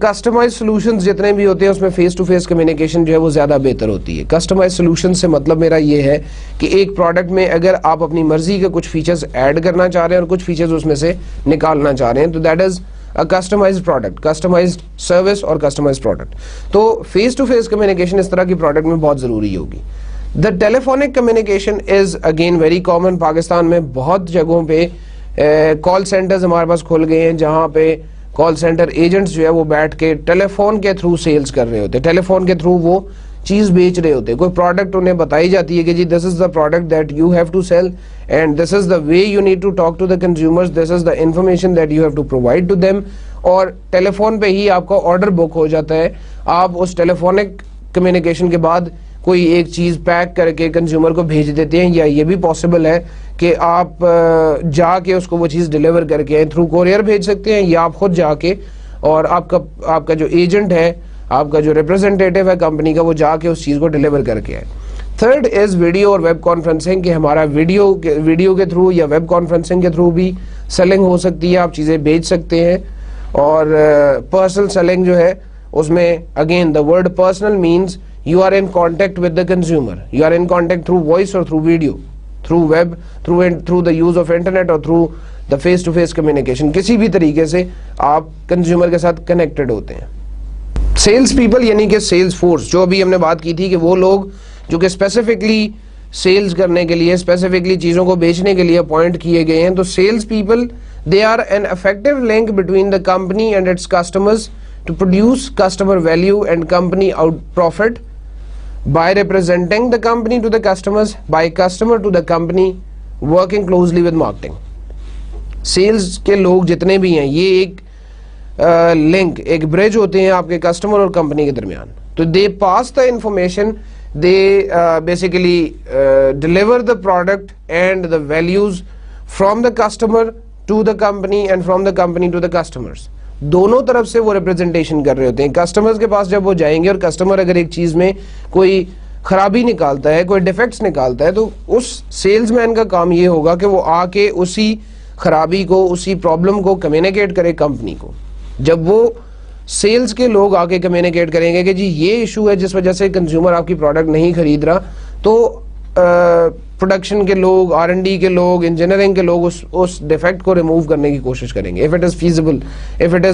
کسٹمائز سولوشنز جتنے بھی ہوتے ہیں اس میں فیس ٹو فیس کمیونیکیشن جو ہے وہ زیادہ بہتر ہوتی ہے. کسٹمائز سولوشن سے مطلب میرا یہ ہے کہ ایک پروڈکٹ میں اگر آپ اپنی مرضی کے کچھ فیچرز ایڈ کرنا چاہ رہے ہیں اور کچھ فیچرز اس میں سے نکالنا چاہ رہے ہیں تو that is a customised product, customised service اور کسٹمائزڈ پروڈکٹ. تو فیس ٹو فیس کمیونیکیشن اس طرح کی پروڈکٹ میں بہت ضروری ہوگی. The telephonic communication is again very common. Pakistan میں بہت جگہوں پہ کال سینٹرز ہمارے پاس کھل گئے ہیں جہاں پہ کال سینٹر ایجنٹس جو ہے وہ بیٹھ کے ٹیلی فون کے تھرو سیلز کر رہے ہوتے ہیں, ٹیلی فون کے تھرو وہ چیز بیچ رہے ہوتے ہیں. کوئی پروڈکٹ انہیں بتائی جاتی ہے کہ جی this is the product that you have to sell and this is the way you need to talk to the consumers, this is the information that you have to provide to them, اور ٹیلی phone پہ ہی آپ کا order book ہو جاتا ہے. آپ اس ٹیلی فونک communication کے بعد کوئی ایک چیز پیک کر کے کنزیومر کو بھیج دیتے ہیں, یا یہ بھی پاسبل ہے کہ آپ جا کے اس کو وہ چیز ڈیلیور کر کے تھرو کوریئر بھیج سکتے ہیں, یا آپ خود جا کے اور آپ کا جو ایجنٹ ہے, آپ کا جو ریپرزینٹیٹیو ہے کمپنی کا, وہ جا کے اس چیز کو ڈیلیور کر کے آئے. تھرڈ از ویڈیو اور ویب کانفرنسنگ, کہ ہمارا ویڈیو کے تھرو یا ویب کانفرنسنگ کے تھرو بھی سیلنگ ہو سکتی ہے, آپ چیزیں بیچ سکتے ہیں. اور پرسنل سیلنگ جو ہے اس میں again the word personal means you are in contact with the consumer, you are in contact through voice or through video, through web, through the use of internet or through the face to face communication. کسی بھی طریقے سے آپ consumer کے ساتھ connected ہوتے ہیں. Sales people یعنی کہ سیلس فورس، جو ابھی ہم نے بات کی تھی کہ وہ لوگ جو کہ اسپیسیفکلی سیلز کرنے کے لیے، اسپیسیفکلی چیزوں کو بیچنے کے لیے اپوائنٹ کیے گئے ہیں. تو sales people they are an effective link between the company and its customers to produce customer value and company out profit by representing the company to the customers, by customer to the company, working closely with marketing. Sales کے لوگ جتنے بھی ہیں یہ ایک link, ایک برج ہوتے ہیں آپ کے کسٹمر اور کمپنی کے درمیان. تو they pass the information, they basically deliver the product and the values from the customer to the company and from the company to the customers. دونوں طرف سے وہ ریپرزنٹیشن کر رہے ہوتے ہیں. کسٹمرز کے پاس جب وہ جائیں گے اور کسٹمر اگر ایک چیز میں کوئی خرابی نکالتا ہے، کوئی ڈیفیکٹس نکالتا ہے، تو اس سیلز مین کا کام یہ ہوگا کہ وہ آ کے اسی خرابی کو، اسی پرابلم کو کمیونیکیٹ کرے کمپنی کو. جب وہ سیلز کے لوگ آ کے کمیونیکیٹ کریں گے کہ جی یہ ایشو ہے جس وجہ سے کنزیومر آپ کی پروڈکٹ نہیں خرید رہا، تو پروڈکشن کے لوگ، R&D کے لوگ، انجینئرنگ کے لوگ اس ڈیفیکٹ کو ریموو کرنے کی کوشش کریں گے. if it is feasible, if it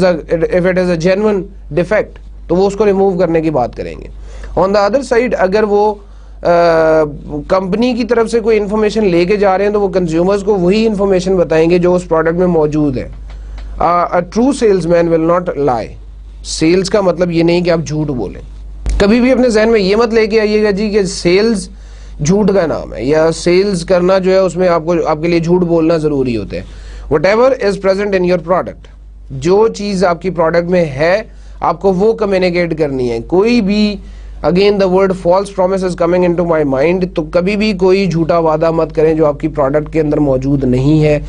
is a genuine defect, تو وہ اس کو ریموو کرنے کی بات کریں گے. on the other side اگر وہ کمپنی کی طرف سے کوئی انفارمیشن لے کے جا رہے ہیں تو وہ کنزیومرز کو وہی انفارمیشن بتائیں گے جو اس پروڈکٹ میں موجود ہے. a true salesman will not lie. Sales کا مطلب یہ نہیں کہ آپ جھوٹ بولیں. کبھی بھی اپنے ذہن میں یہ مت لے کے آئیے گا جی کہ سیلز جھوٹ کا نام ہے یا سیلز کرنا جو ہے اس میں آپ کے لیے جھوٹ بولنا ضروری ہوتا ہے. whatever is present in your product, جو چیز آپ کی پروڈکٹ میں ہے آپ کو وہ کمیونیکیٹ کرنی ہے. کوئی بھی again the word false promise is coming into my mind, تو کبھی بھی کوئی جھوٹا وعدہ مت کریں جو آپ کی پروڈکٹ کے اندر موجود نہیں ہے.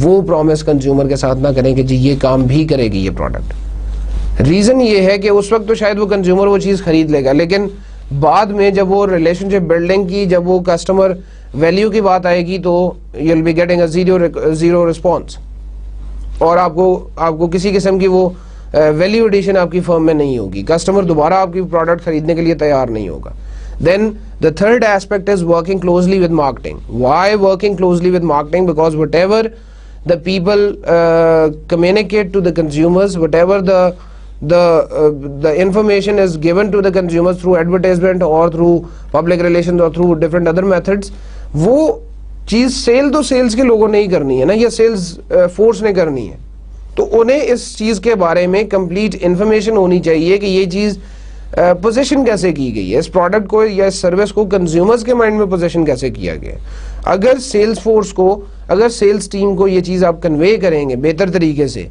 وہ پرومس کنزیومر کے ساتھ نہ کریں کہ جی یہ کام بھی کرے گی یہ پروڈکٹ. ریزن یہ ہے کہ اس وقت تو شاید وہ کنزیومر وہ چیز خرید لے گا، لیکن بعد میں جب وہ ریلیشن شپ بلڈنگ کی، جب وہ کسٹمر ویلیو کی بات آئے گی تو you will be getting a zero response, اور آپ کو کسی قسم کی وہ ویلیو ایڈیشن آپ کی فرم میں نہیں ہوگی. کسٹمر دوبارہ آپ کی پروڈکٹ خریدنے کے لیے تیار نہیں ہوگا. Then the third aspect is working closely with marketing. Why working closely with marketing? Because whatever the people communicate to the consumers, whatever the information is given to the consumers through advertisement or through public relations or through different other methods, وہ چیز cell تو sales کے لوگوں نے ہی کرنی ہے نا، یا سیلز فورس نے کرنی ہے. تو انہیں اس چیز کے بارے میں کمپلیٹ انفارمیشن ہونی چاہیے کہ یہ چیز پوزیشن کیسے کی گئی ہے، اس پروڈکٹ کو یا اس سروس کو کنزیومرز کے مائنڈ میں پوزیشن کیسے کیا گیا ہے. اگر سیلز فورس کو، اگر سیلز ٹیم کو یہ چیز آپ کنوے کریں گے بہتر طریقے سے،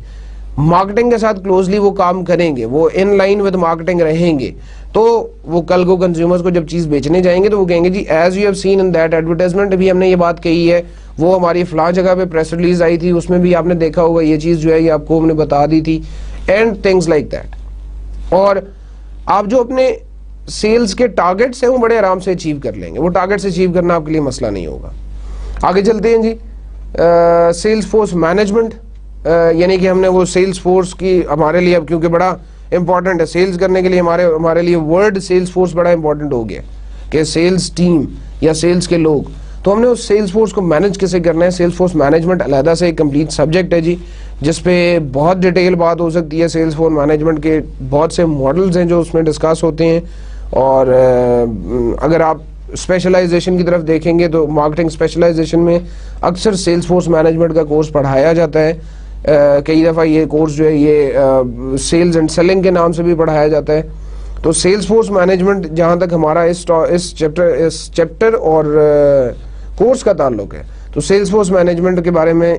مارکیٹنگ کے ساتھ کلوزلی وہ کام کریں گے، وہ ان لائن ود مارکیٹنگ رہیں گے، تو وہ کل کو کنزیومرز کو جب چیز بیچنے جائیں گے تو وہ کہیں گے جی as you have seen in that advertisement, بھی ہم نے یہ بات کہی ہے، وہ ہماری فلاں جگہ پہ پریس ریلیز آئی تھی، اس میں بھی آپ نے دیکھا ہوگا یہ چیز جو ہے یہ آپ کو ہم نے بتا دی تھی، اینڈ تھنگز لائک دیٹ. اور آپ جو اپنے سیلز کے ٹارگیٹس ہیں وہ بڑے آرام سے اچیو کر لیں گے. وہ ٹارگیٹس اچیو کرنا آپ کے لیے مسئلہ نہیں ہوگا. آگے چلتے ہیں جی. سیلز فورس مینجمنٹ، یعنی کہ ہم نے وہ سیلز فورس کی ہمارے لیے اب کیونکہ بڑا امپورٹنٹ ہے سیلز کرنے کے لیے، ہمارے لیے ورڈ سیلز فورس بڑا امپورٹنٹ ہو گیا کہ سیلز ٹیم یا سیلز کے لوگ. تو ہم نے اس سیلز فورس کو مینج کیسے کرنا ہے. سیلز فورس مینجمنٹ علیحدہ سے ایک کمپلیٹ سبجیکٹ ہے جی، جس پہ بہت ڈیٹیل بات ہو سکتی ہے. سیلز فورس مینجمنٹ کے بہت سے ماڈلز ہیں جو اس میں ڈسکس ہوتے ہیں، اور اگر آپ اسپیشلائزیشن کی طرف دیکھیں گے تو مارکیٹنگ اسپیشلائزیشن میں اکثر سیلز فورس مینجمنٹ کا کورس پڑھایا جاتا ہے. کئی دفعہ یہ کورس جو ہے یہ سیلز اینڈ سیلنگ کے نام سے بھی پڑھایا جاتا ہے. تو سیلز فورس مینجمنٹ جہاں تک ہمارا اس چیپٹر اور کورس کا تعلق ہے، تو سیلز فورس مینجمنٹ کے بارے میں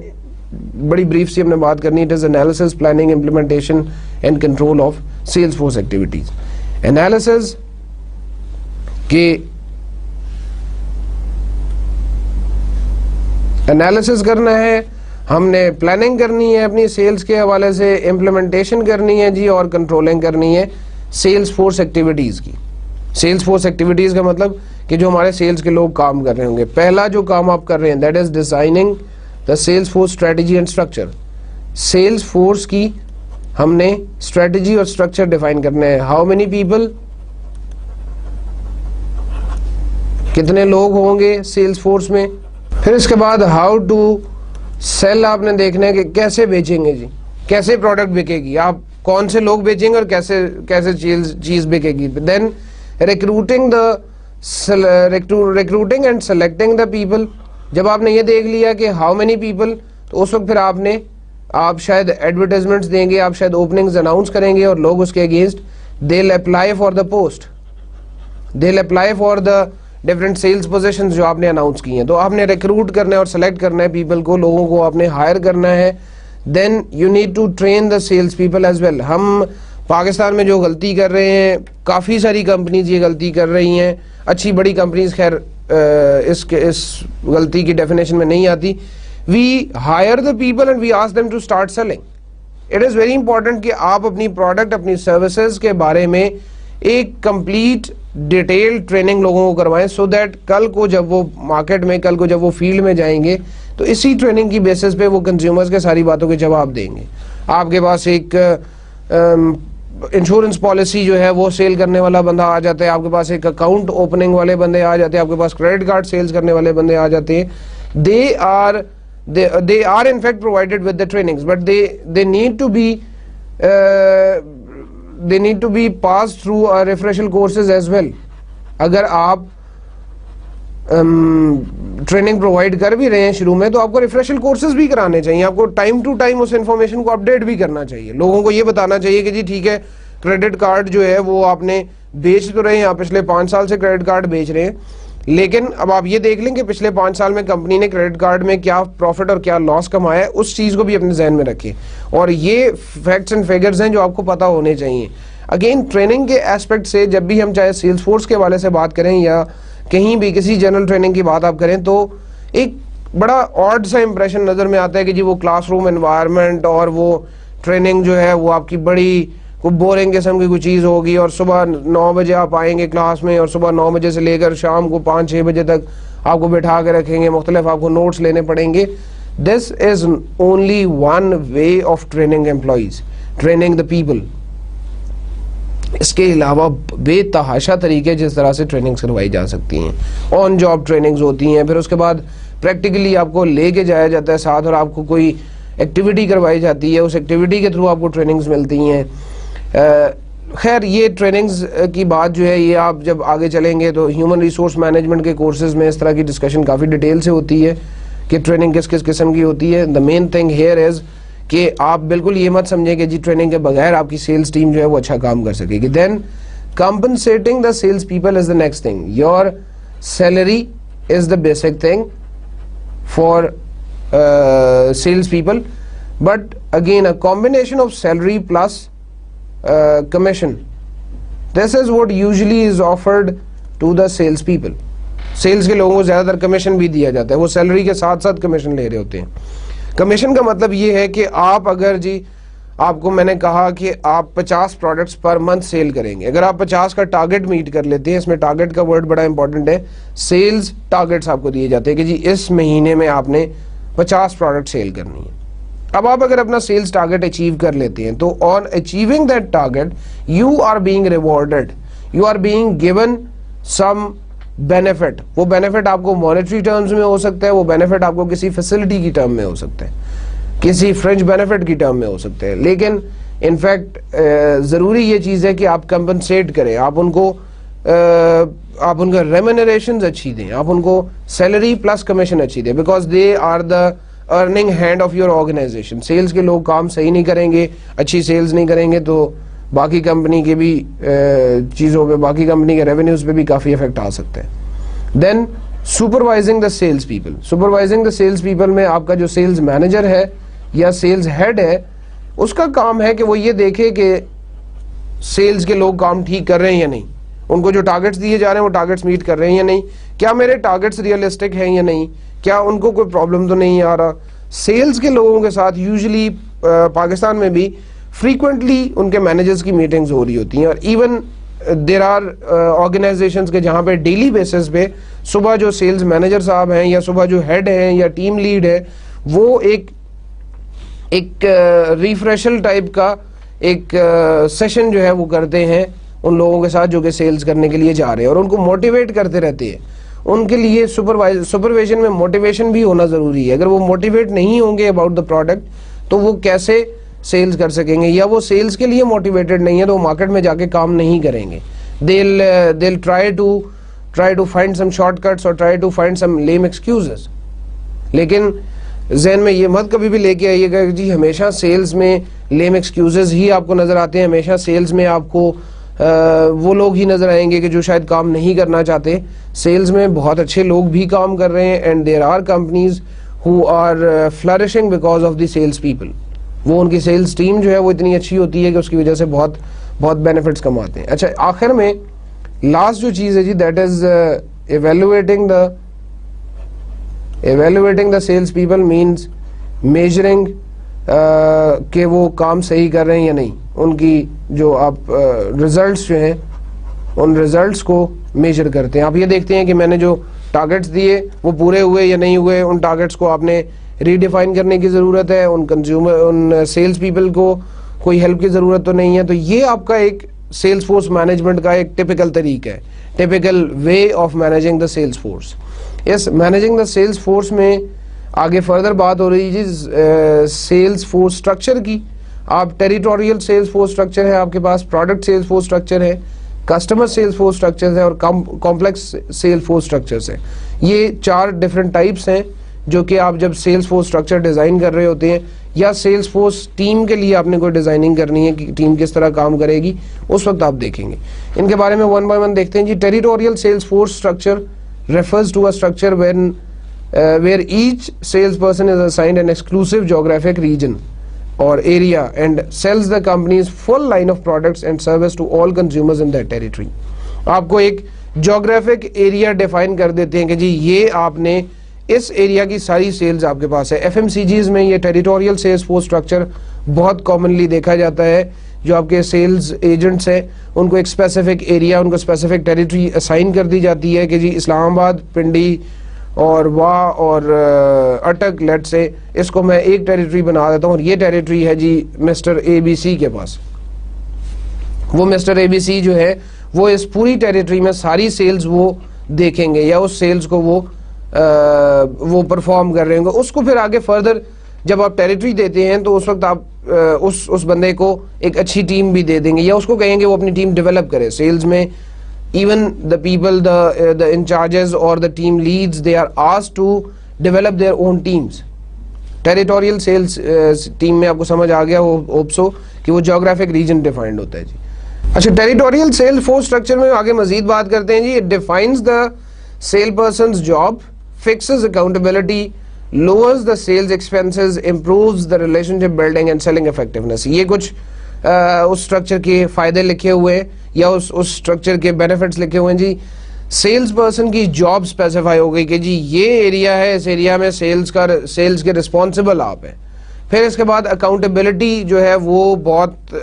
بڑی بریف سی ہم نے بات کرنی ہے. It is analysis, planning, implementation and control of sales force activities. Analysis کہ انالیسس کرنا ہے، ہم نے پلاننگ کرنی ہے اپنی سیلز کے حوالے سے، امپلیمنٹیشن کرنی ہے جی، اور کنٹرولنگ کرنی ہے سیلز فورس ایکٹیویٹیز کی. سیلز فورس ایکٹیویٹیز کا مطلب کہ جو ہمارے سیلز کے لوگ کام کر رہے ہوں گے. پہلا جو کام آپ کر رہے ہیں that is designing the sales force strategy and structure. Sales force کی ہم نے اسٹریٹجی اور اسٹرکچر ڈیفائن کرنا ہے. ہاؤ مینی پیپل، کتنے لوگ ہوں گے سیلز فورس میں. پھر اس کے بعد ہاؤ ٹو سیل آپ نے دیکھنا ہے کہ کیسے بیچیں گے جی، کیسے پروڈکٹ بکے گی. آپ کون سے لوگ بیچیں گے اور کیسے کیسے چیز بکے گی. Then recruiting and selecting the people. جب آپ نے یہ دیکھ لیا کہ ہاؤ مینی پیپل, تو اس وقت پھر آپ شاید ایڈورٹائزمنٹس دیں گے, آپ شاید اوپننگز اناؤنس کریں گے اور لوگ اس کے against they'll apply for the post, they'll apply for the different sales positions جو آپ نے اناؤنس کی ہیں. تو آپ نے ریکروٹ کرنا ہے اور سلیکٹ کرنا ہے پیپل کو, لوگوں کو آپ نے ہائر کرنا ہے. Then you need to train the sales people as well. ہم پاکستان میں جو غلطی کر رہے ہیں, کافی ساری کمپنیز یہ غلطی کر رہی ہیں, اچھی بڑی کمپنیز خیر اس غلطی کی ڈیفینیشن میں نہیں آتی. We hire the people and we ask them to start selling. It is very important کہ آپ اپنی پروڈکٹ, اپنی سروسز کے بارے میں ایک کمپلیٹ ڈیٹیل ٹریننگ لوگوں کو کروائیں, سو دیٹ کل کو جب وہ مارکیٹ میں, کل کو جب وہ فیلڈ میں جائیں گے تو اسی ٹریننگ کی بیسس پہ وہ کنزیومرز کے ساری باتوں کے جواب دیں گے. آپ کے پاس ایک انشورنس پالیسی جو ہے وہ سیل کرنے والا بندہ آ جاتا ہے, آپ کے پاس ایک اکاؤنٹ اوپننگ والے بندے آ جاتے ہیں, آپ کے پاس کریڈٹ کارڈ سیلز کرنے والے بندے آ جاتے ہیں. They are in fact provided with the trainings, but they need to be passed through refresher courses as well. اگر آپ ٹریننگ پرووائڈ کر بھی رہے ہیں شروع میں, تو آپ کو ریفریشل کورسز بھی کرانے چاہیے. آپ کو ٹائم ٹو ٹائم اس انفارمیشن کو اپڈیٹ بھی کرنا چاہیے. لوگوں کو یہ بتانا چاہیے کہ جی ٹھیک ہے, کریڈٹ کارڈ جو ہے وہ آپ نے بیچ تو رہے ہیں, آپ پچھلے 5 سال سے کریڈٹ کارڈ بیچ رہے ہیں, لیکن اب آپ یہ دیکھ لیں کہ پچھلے 5 سال میں کمپنی نے کریڈٹ کارڈ میں کیا پروفٹ اور کیا لاس کمایا ہے, اس چیز کو بھی اپنے ذہن میں رکھیں. اور یہ فیکٹس اینڈ فیگرز ہیں جو آپ کو پتا ہونے چاہیے. اگین ٹریننگ کے ایسپیکٹ سے جب بھی ہم چاہے سیلز فورس کے حوالے سے بات کریں یا کہیں بھی کسی جنرل ٹریننگ کی بات آپ کریں, تو ایک بڑا آڈ سا امپریشن نظر میں آتا ہے کہ جی وہ کلاس روم انوائرمنٹ اور وہ ٹریننگ جو ہے وہ آپ کی بڑی کوئی بورنگ قسم کی کوئی چیز ہوگی, اور صبح 9 بجے آپ آئیں گے کلاس میں, اور صبح 9 بجے سے لے کر شام کو 5-6 بجے تک آپ کو بٹھا کے رکھیں گے, مختلف آپ کو نوٹس لینے پڑیں گے. This is only one way of training employees, training the people. اس کے علاوہ بے تحاشا طریقے جس طرح سے ٹریننگز کروائی جا سکتی ہیں. آن جاب ٹریننگز ہوتی ہیں, پھر اس کے بعد پریکٹیکلی آپ کو لے کے جایا جاتا ہے ساتھ, اور آپ کو کوئی ایکٹیویٹی کروائی جاتی ہے, اس ایکٹیویٹی کے تھرو آپ کو ٹریننگز ملتی ہیں. خیر یہ ٹریننگز کی بات جو ہے یہ آپ جب آگے چلیں گے تو ہیومن ریسورس مینجمنٹ کے کورسز میں اس طرح کی ڈسکشن کافی ڈیٹیل سے ہوتی ہے کہ ٹریننگ کس کس قسم کی ہوتی ہے. دا مین تھنگ ہیئر از کہ آپ بالکل یہ مت سمجھیں کہ جی ٹریننگ کے بغیر آپ کی سیلز ٹیم جو ہے وہ اچھا کام کر سکے گی. Then compensating the sales people is the next thing. Your salary is the basic thing for sales people, but again a combination of salary plus commission. This is what usually is offered to the sales people. Sales کے لوگوں کو زیادہ تر commission بھی دیا جاتا ہے, وہ سیلری کے ساتھ ساتھ کمیشن لے رہے ہوتے ہیں. کمیشن کا مطلب یہ ہے کہ آپ اگر جی آپ کو میں نے کہا کہ آپ 50 پروڈکٹس پر منتھ سیل کریں گے, اگر آپ 50 کا ٹارگٹ میٹ کر لیتے ہیں, اس میں ٹارگٹ کا ورڈ بڑا امپورٹنٹ ہے, سیلز ٹارگٹس آپ کو دیے جاتے ہیں کہ جی اس مہینے میں آپ نے 50 پروڈکٹ سیل کرنی ہے. اب آپ اگر اپنا سیلز ٹارگٹ اچیو کر لیتے ہیں تو on achieving that target you are being rewarded, you are being given some benefit. وہ بینیفٹ آپ کو مانیٹری ٹرمز میں ہو سکتا ہے, وہ بینیفٹ آپ کو کسی فیسلٹی کی ٹرم میں ہو سکتا ہے, کسی فرنج بینیفٹ کی ٹرم میں ہو سکتا ہے. لیکن انفیکٹ ضروری یہ چیز ہے کہ آپ کمپنسیٹ کریں, آپ ان کو ریمونریشنز اچھی دیں, آپ ان کو سیلری پلس کمیشن اچھی دیں, because they are the earning hand of your organisation. Sales کے لوگ کام صحیح نہیں کریں گے, اچھی سیلز نہیں کریں گے تو باقی کمپنی کے بھی چیزوں پہ, باقی کمپنی کے ریونیوز پہ بھی کافی افیکٹ آ سکتا ہے. Then supervising the sales people. Supervising the sales people میں آپ کا جو سیلز مینیجر ہے یا سیلز ہیڈ ہے, اس کا کام ہے کہ وہ یہ دیکھے کہ سیلز کے لوگ کام ٹھیک کر رہے ہیں یا نہیں, ان کو جو ٹارگٹس دیے جا رہے ہیں وہ ٹارگٹس میٹ کر رہے ہیں یا نہیں, کیا میرے ٹارگٹس ریئلسٹک ہیں یا نہیں, کیا ان کو کوئی پرابلم تو نہیں آ رہا. سیلز کے لوگوں کے ساتھ یوزلی پاکستان میں بھی فریکوینٹلی ان کے مینیجرز کی میٹنگز ہو رہی ہوتی ہیں, اور ایون دیر آر آرگنائزیشنز کے جہاں پہ ڈیلی بیسس پہ صبح جو سیلز مینیجر صاحب ہیں یا صبح جو ہیڈ ہیں یا ٹیم لیڈ ہے وہ ایک ریفریشل ٹائپ کا ایک سیشن جو ہے وہ کرتے ہیں ان لوگوں کے ساتھ جو کہ سیلز کرنے کے لیے جا رہے ہیں, اور ان کو موٹیویٹ کرتے رہتے ہیں. ان کے لیے سپرویژن میں موٹیویشن بھی ہونا ضروری ہے. اگر وہ موٹیویٹ نہیں ہوں گے اباؤٹ دا پروڈکٹ تو وہ کیسے سیلز کر سکیں گے, یا وہ سیلز کے لیے موٹیویٹڈ نہیں ہے تو وہ مارکیٹ میں جا کے کام نہیں کریں گے. they'll try to find some shortcuts or try to find some lame excuses. لیکن ذہن میں یہ مت کبھی بھی لے کے آئیے گا کہ جی ہمیشہ سیلز میں لیم ایکسکیوزز ہی آپ کو نظر آتے ہیں, ہمیشہ سیلز میں آپ کو وہ لوگ ہی نظر آئیں گے کہ جو شاید کام نہیں کرنا چاہتے. سیلز میں بہت اچھے لوگ بھی کام کر رہے ہیں, and there are companies who are flourishing because of the sales people. وہ ان کی سیلز ٹیم جو ہے وہ اتنی اچھی ہوتی ہے کہ اس کی وجہ سے بہت بہت بینیفٹس کماتے ہیں. اچھا, آخر میں لاسٹ جو چیز ہے جی, that is evaluating the sales people means measuring کہ وہ کام صحیح کر رہے ہیں یا نہیں. ان کی جو آپ ریزلٹس جو ہیں ان ریزلٹس کو میجر کرتے ہیں. آپ یہ دیکھتے ہیں کہ میں نے جو ٹارگیٹس دیے وہ پورے ہوئے یا نہیں ہوئے. ان ٹارگیٹس کو آپ نے ریڈیفائن کرنے کی ضرورت ہے. ان سیلز پیپل کو کوئی ہیلپ کی ضرورت تو نہیں ہے. تو یہ آپ کا ایک سیلز فورس مینجمنٹ کا ایک ٹپیکل طریقہ ہے, typical way of managing the sales force. Yes, managing the sales force میں آگے فردر بات ہو رہی ہے جی سیلز فورس اسٹرکچر کی. آپ ٹیریٹوریل سیلز فورس اسٹرکچر ہے آپ کے پاس, پروڈکٹ سیلز فورس اسٹرکچر ہے, کسٹمر سیلز فورس اسٹرکچر ہے, اور کمپلیکس سیلز فورس اسٹرکچرس ہیں. یہ 4 ڈفرینٹ ٹائپس ہیں جو کہ آپ جب سیلز فورس اسٹرکچر ڈیزائن کر رہے ہوتے ہیں یا سیلز فورس ٹیم کے لیے آپ نے کوئی ڈیزائننگ کرنی ہے کہ ٹیم کس طرح کام کرے گی, اس وقت آپ دیکھیں گے. ان کے بارے میں 1 by 1 دیکھتے ہیں جی. Territorial sales force structure refers to a structure where each salesperson is assigned an exclusive geographic region or area and sells the company's full line of products and service to all consumers in that territory. آپ کو ایک geographic area define کر دیتے ہیں کہ جی یہ آپ نے اس ایریا کی ساری سیلز آپ کے پاس ہے. ایف ایم سی جیز میں یہ ٹیریٹوریل سیلز فورس اسٹرکچر بہت کامنلی دیکھا جاتا ہے. جو آپ کے سیلز ایجنٹس ہیں ان کو ایک اسپیسیفک ایریا, ان کو اسپیسیفک ٹیریٹری اسائن کر دی جاتی ہے کہ جی اسلام آباد, پنڈی اور واہ اور اٹک لیٹ سے اس کو میں ایک ٹیریٹری بنا دیتا ہوں, اور یہ ٹیریٹری ہے جی مسٹر اے بی سی کے پاس. وہ مسٹر اے بی سی جو ہے وہ اس پوری ٹیریٹری میں ساری سیلز وہ دیکھیں گے یا اس سیلز کو وہ پرفارم کر رہے ہوں گے. اس کو پھر آگے فردر جب آپ ٹیریٹری دیتے ہیں تو اس وقت آپ اس بندے کو ایک اچھی ٹیم بھی دے دیں گے یا اس کو کہیں گے وہ اپنی ٹیم ڈیولپ کرے. سیلز میں even the people the incharges اور the team leads they are asked to develop their own teams. Territorial sales team میں آپ کو سمجھ آ گیا ہوپ سو کہ وہ جیوگرافک ریجن ڈیفائنڈ ہوتا ہے جی. اچھا, ٹیریٹوریل سیل فورس اسٹرکچر میں آگے مزید بات کرتے ہیں جی. It defines the salesperson's job, fixes accountability, lowers the sales expenses, improves the relationship building and selling effectiveness. یہ کچھ اس اسٹرکچر کے فائدے لکھے ہوئے ہیں یا اس اسٹرکچر کے بینیفٹس لکھے ہوئے ہیں جی. سیلز پرسن کی جاب اسپیسیفائی ہو گئی کہ جی یہ ایریا ہے, اس ایریا میں سیلز کے رسپانسبل آپ ہیں. پھر اس کے بعد اکاؤنٹیبلٹی جو ہے وہ بہت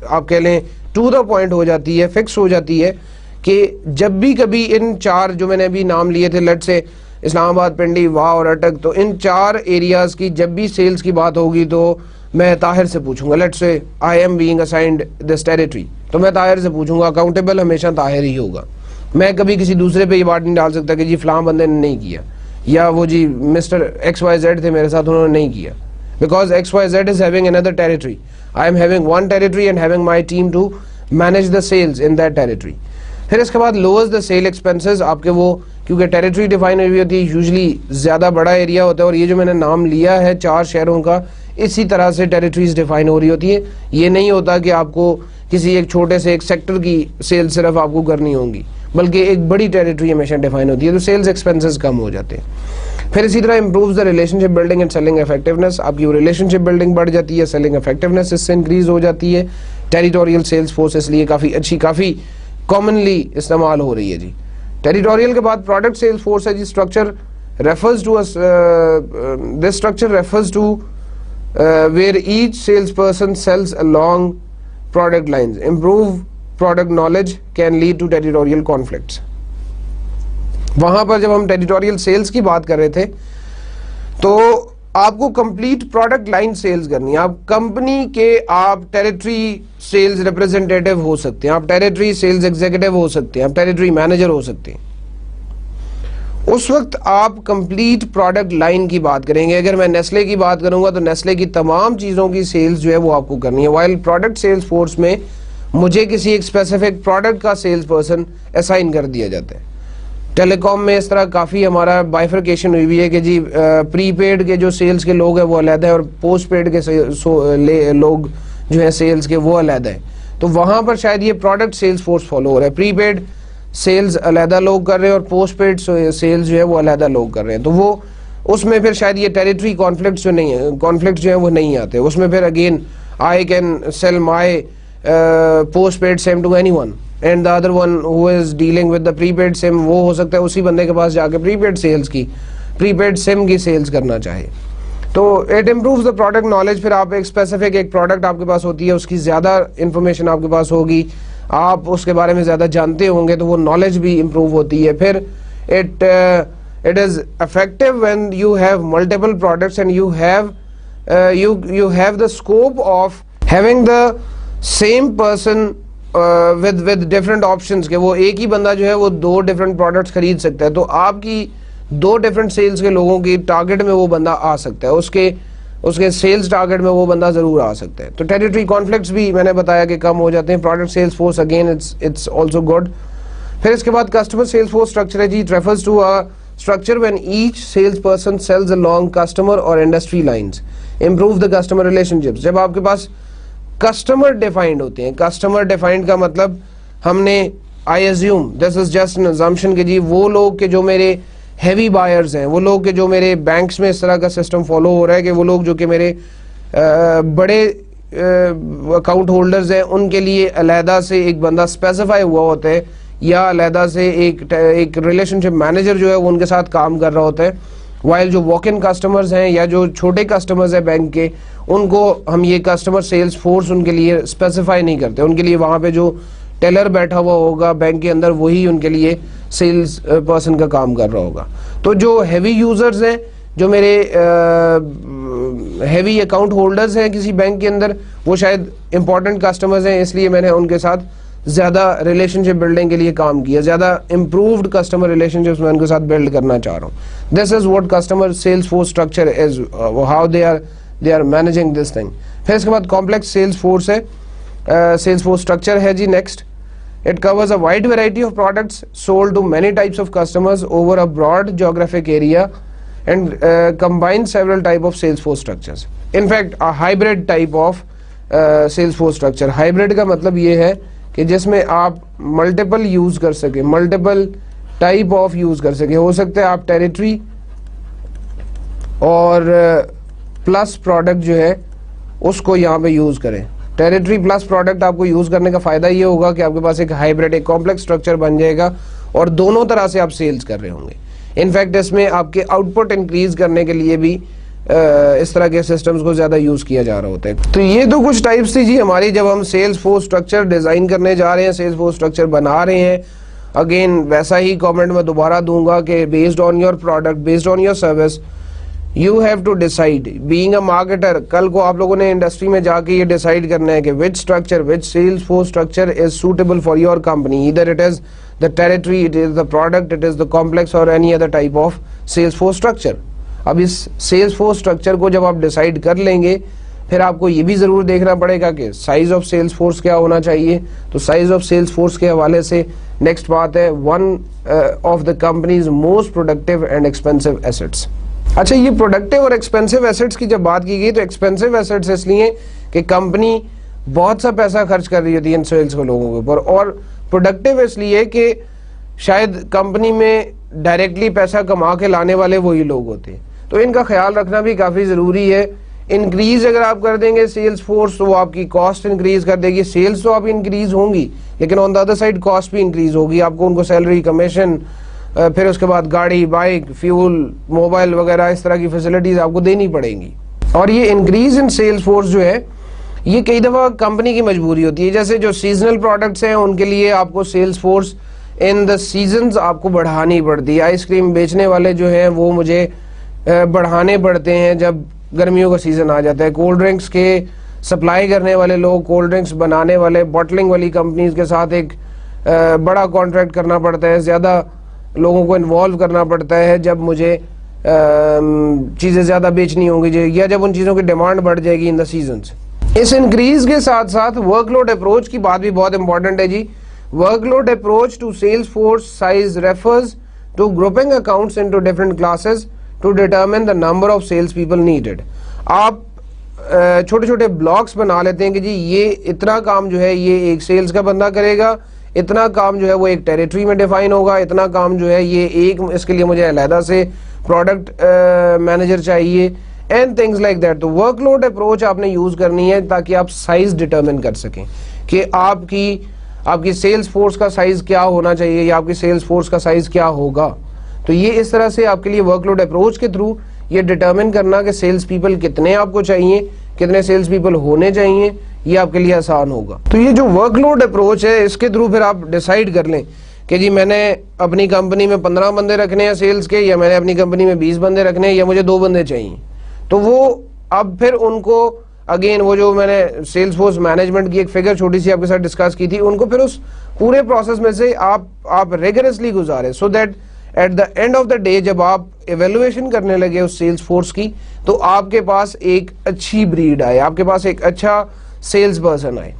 آپ کہہ لیں ٹو دا پوائنٹ ہو جاتی ہے, فکس ہو جاتی ہے کہ جب بھی کبھی ان 4 جو میں نے ابھی نام لیے تھے, لیٹ سے اسلام آباد, پنڈی, واہ اور اٹک, تو ان 4 ایریاز کی جب بھی سیلز کی بات ہوگی تو میں طاہر سے پوچھوں گا. لیٹ سے I am being assigned this territory, تو میں طاہر سے پوچھوں گا. اکاؤنٹیبل ہمیشہ طاہر ہی ہوگا. میں کبھی کسی دوسرے پہ یہ بات نہیں ڈال سکتا کہ جی فلاں بندے نے نہیں کیا یا وہ جی مسٹر ایکس وائی زیڈ تھے میرے ساتھ, انہوں نے نہیں کیا. Because X Y Z is having another territory. I am having one territory and having my team to manage the sales in that territory. پھر اس کے بعد lowers the sale expenses. آپ کے وہ کیونکہ ٹیریٹری ڈیفائن ہوئی ہوتی ہے, یوزلی زیادہ بڑا ایریا ہوتا ہے, اور یہ جو میں نے نام لیا ہے 4 شہروں کا, اسی طرح سے ٹیریٹریز ڈیفائن ہو رہی ہوتی ہے. یہ نہیں ہوتا کہ آپ کو کسی ایک چھوٹے سے ایک سیکٹر کی سیل صرف آپ کو کرنی ہوں گی, بلکہ ایک بڑی ٹیریٹری ہمیشہ ڈیفائن ہوتی ہے, تو سیلز ایکسپینسز کم ہو جاتے ہیں. پھر اسی طرح improves the relationship building and selling effectiveness. آپ کی وہ ریلیشن شپ بلڈنگ بڑھ جاتی ہے, سیلنگ افیکٹونیس اس سے انکریز ہو جاتی ہے. ٹیریٹوریل سیلز فورس اس لیے کافی اچھی, کافی کامنلی استعمال ہو رہی ہے جی. ٹیریٹوریل کے بعد پروڈکٹ سیلز فورس ہے جی. Structure refers to this structure refers to where each salesperson sells along product lines. Improve product knowledge can lead to territorial conflicts. وہاں پر جب ہم ٹیریٹوریل سیلز کی بات کر رہے تھے تو آپ کو کمپلیٹ پروڈکٹ لائن سیلز کرنی ہے. آپ کمپنی کے آپ ٹیریٹری سیلز ریپرزینٹیٹیو ہو سکتے ہیں, آپ ٹیریٹری سیلز ایگزیکٹو ہو سکتے ہیں, آپ ٹیریٹری مینیجر ہو سکتے ہیں. اس وقت آپ کمپلیٹ پروڈکٹ لائن کی بات کریں گے. اگر میں نیسلے کی بات کروں گا تو نیسلے کی تمام چیزوں کی سیلز جو ہے وہ آپ کو کرنی ہے. وائل پروڈکٹ سیلز فورس میں مجھے کسی ایک اسپیسیفک پروڈکٹ کا سیلز پرسن اسائن کر دیا جاتا ہے. ٹیلی کام میں اس طرح کافی ہمارا بائیفرکیشن ہوئی ہوئی ہے کہ جی پری پیڈ کے جو سیلز کے لوگ ہیں وہ علیحدہ ہیں اور پوسٹ پیڈ کے لوگ جو ہیں سیلز کے وہ علیحدہ ہیں. تو وہاں پر شاید یہ پروڈکٹ سیلز فورس فالو ہو رہا ہے. پری پیڈ سیلز علیحدہ لوگ کر رہے ہیں اور پوسٹ پیڈ سیلز جو ہے وہ علیحدہ لوگ کر رہے ہیں. تو وہ اس میں پھر شاید یہ ٹیریٹری کانفلکٹ جو نہیں ہے، کانفلکٹ جو ہیں وہ نہیں آتے. اس میں پھر again I can sell my postpaid SIM to anyone and the other one who is dealing with the prepaid SIM, وہ ہو سکتا ہے اسی بندے کے پاس جا کے پری پیڈ سم کی سیلز کرنا چاہے. تو it improves the product knowledge. پھر آپ ایک اسپیسیفک ایک پروڈکٹ آپ کے پاس ہوتی ہے، اس کی زیادہ انفارمیشن آپ کے پاس ہوگی، آپ اس کے بارے میں زیادہ جانتے ہوں گے تو وہ نالج بھی امپروو ہوتی ہے. پھر it is effective when you have multiple products and you have the scope of having the same person with different options کہ وہ ایک ہی بندہ جو ہے وہ دو different products خرید سکتا ہے. تو آپ کی دو different sales کے لوگوں کی ٹارگٹ میں وہ بندہ آ سکتا ہے، اس کے سیلز ٹارگٹ میں وہ بندہ ضرور آ سکتا ہے. تو ٹیریٹری کانفلکٹس بھی میں نے بتایا کہ کم ہو جاتے ہیں. Product sales force again it's also good. پھر اس کے بعد کسٹمر سیلز فورس اسٹرکچر ہے جی. It refers to a structure when each salesperson sells along customer اور industry lines. Improve the customer relationships. جب آپ کے پاس کسٹمر ڈیفائنڈ ہوتے ہیں، کسٹمر ڈیفائنڈ کا مطلب ہم نے I assume this is just an assumption کہ جی وہ لوگ کہ جو میرے ہیوی بائرز ہیں، وہ لوگ کہ جو میرے بینکس میں اس طرح کا سسٹم فالو ہو رہا ہے کہ وہ لوگ جو کہ میرے بڑے اکاؤنٹ ہولڈرز ہیں ان کے لیے علیحدہ سے ایک بندہ اسپیسیفائی ہوا ہوتا ہے یا علیحدہ سے ایک ریلیشن شپ مینیجر جو ہے وہ ان کے ساتھ کام کر رہا ہوتا ہے. وائل جو واک ان کسٹمرز ہیں یا جو چھوٹے کسٹمرز ہیں بینک کے، ان کو ہم یہ کسٹمر سیلز فورس ان کے لیے اسپیسیفائی نہیں کرتے. ان کے لیے وہاں پہ جو ٹیلر بیٹھا ہوا ہوگا بینک کے اندر وہی ان کے لیے سیلز پرسن کا کام کر رہا ہوگا. تو جو ہیوی یوزرز ہیں، جو میرے ہیوی اکاؤنٹ ہولڈرز ہیں کسی بینک کے اندر، وہ شاید امپورٹنٹ کسٹمرز ہیں، اس لیے میں نے ان کے ساتھ زیادہ ریلیشن شپ بلڈنگ کے لیے کام کیا، زیادہ امپرووڈ کسٹمر ریلیشن شپس میں ان کے ساتھ بلڈ کرنا چاہ رہا ہوں. This is what customer sales force structure is, how they are managing this thing. پھر اس کے بعد کمپلیکس سیلز فورس ہے، سیلز فورس اسٹرکچر ہے جی. Next it covers a wide variety of products sold to many types of customers over a broad geographic area and combines several type of sales force structures. In fact a hybrid type of sales force structure. hybrid کا مطلب یہ ہے کہ جس میں آپ multiple use کر سکیں، ملٹیپل ٹائپ آف یوز کر سکیں. ہو سکتا ہے آپ ٹیریٹری اور پلس پروڈکٹ جو ہے اس کو یہاں پہ یوز کریں. ٹیریٹری پلس پروڈکٹ آپ کو یوز کرنے کا فائدہ یہ ہوگا کہ آپ کے پاس ایک ہائبریڈ ایک کمپلیکس اسٹرکچر بن جائے گا اور دونوں طرح سے آپ سیلز کر رہے ہوں گے. انفیکٹ اس میں آپ کے آؤٹ پٹ انکریز کرنے کے لیے بھی اس طرح کے سسٹمز کو زیادہ یوز کیا جا رہا ہوتا ہے. تو یہ تو کچھ ٹائپس تھی جی ہماری جب ہم سیلز فورس اسٹرکچر ڈیزائن کرنے جا رہے ہیں، سیلز فورس اسٹرکچر بنا رہے ہیں. اگین ویسا ہی کامنٹ میں دوبارہ دوں گا کہ based on your product, based on your service, you have to decide being a marketer. کل کو آپ لوگوں نے انڈسٹری میں جا کے یہ ڈیسائڈ کرنا ہے کہ which structure, which sales force structure is suitable for your company. Either it is the territory, it is the product, it is the complex or any other type of sales force structure. اب اس sales force structure کو جب آپ decide کر لیں گے پھر آپ کو یہ بھی ضرور دیکھنا پڑے گا کہ سائز آف سیلز فورس کیا ہونا چاہیے. تو سائز آف سیلز فورس کے حوالے سے نیکسٹ بات ہے one of the companies most productive and expensive assets. اچھا یہ پروڈکٹیو اور ایکسپینسو ایسٹس کی جب بات کی گئی تو ایکسپینسو ایسٹس اس لیے کہ کمپنی بہت سا پیسہ خرچ کر رہی ہوتی ہے ان سیلز کے لوگوں کے اوپر، اور پروڈکٹیو اس لیے کہ شاید کمپنی میں ڈائریکٹلی پیسہ کما کے لانے والے وہی لوگ ہوتے ہیں. تو ان کا خیال رکھنا بھی کافی ضروری ہے. انکریز اگر آپ کر دیں گے سیلز فورس تو وہ آپ کی کاسٹ انکریز کر دے گی. سیلز تو آپ انکریز ہوں گی لیکن آن دا ادر سائڈ کاسٹ بھی انکریز ہوگی. آپ کو ان کو سیلری، کمیشن، پھر اس کے بعد گاڑی، بائک، فیول، موبائل وغیرہ اس طرح کی فیسلٹیز آپ کو دینی پڑیں گی. اور یہ انکریز ان سیلز فورس جو ہے یہ کئی دفعہ کمپنی کی مجبوری ہوتی ہے. جیسے جو سیزنل پروڈکٹس ہیں ان کے لیے آپ کو سیلز فورس ان دا سیزنز آپ کو بڑھانی پڑتی ہے. آئس کریم بیچنے والے جو ہیں وہ مجھے بڑھانے پڑتے ہیں جب گرمیوں کا سیزن آ جاتا ہے. کولڈ ڈرنکس کے سپلائی کرنے والے لوگ، کولڈ ڈرنکس بنانے والے، بوٹلنگ والی کمپنیز کے ساتھ ایک بڑا کانٹریکٹ کرنا پڑتا ہے، زیادہ لوگوں کو انوالو کرنا پڑتا ہے جب مجھے چیزیں زیادہ بیچنی ہوں گی یا جب ان چیزوں کی ڈیمانڈ بڑھ جائے گی ان دا سیزنز. اس انکریز کے ساتھ ساتھ ورک لوڈ اپروچ کی بات بھی بہت امپورٹنٹ ہے جی. Workload approach to sales force size refers to grouping accounts into different classes to determine the number of sales people needed. آپ چھوٹے چھوٹے بلاکس بنا لیتے ہیں کہ جی یہ اتنا کام جو ہے یہ ایک سیلز کا بندہ کرے گا, اتنا کام جو ہے وہ ایک ٹیریٹری میں ڈیفائن ہوگا, اتنا کام جو ہے یہ ایک اس کے لیے مجھے علیحدہ سے پروڈکٹ مینیجر چاہیے اینڈ تھنگز لائک دیٹ. تو ورک لوڈ اپروچ آپ نے یوز کرنی ہے تاکہ آپ سائز ڈٹرمن کر سکیں کہ آپ کی سیلز فورس کا سائز کیا ہونا چاہیے یا آپ کی سیلز فورس کا سائز کیا ہوگا. تو یہ اس طرح سے آپ کے لیے ورک لوڈ اپروچ کے تھرو یہ ڈٹرمن کرنا کہ سیلز پیپل کتنے آپ کو چاہیے, کتنے سیلز پیپل ہونے چاہیے, یہ آپ کے لیے آسان ہوگا. تو یہ جو ورک لوڈ اپروچ ہے اس کے تھرو پھر آپ ڈیسائیڈ کر لیں کہ جی میں نے اپنی کمپنی میں 15 بندے رکھنے ہیں سیلز کے, یا میں نے اپنی کمپنی میں 20 بندے رکھنے ہیں, یا مجھے 2 بندے چاہیے. تو وہ اب پھر ان کو اگین وہ جو میں نے سیلز فورس مینجمنٹ کی ایک فگر چھوٹی سی آپ کے ساتھ ڈسکس کی تھی, ان کو پھر اس پورے پروسیس میں سے آپ ریگرسلی گزارے so that at the end of the day جب آپ ایویلویشن کرنے لگے اس سیلز فورس کی تو آپ کے پاس ایک اچھی بریڈ آئے, آپ کے پاس ایک اچھا سیلز پرسن آئے.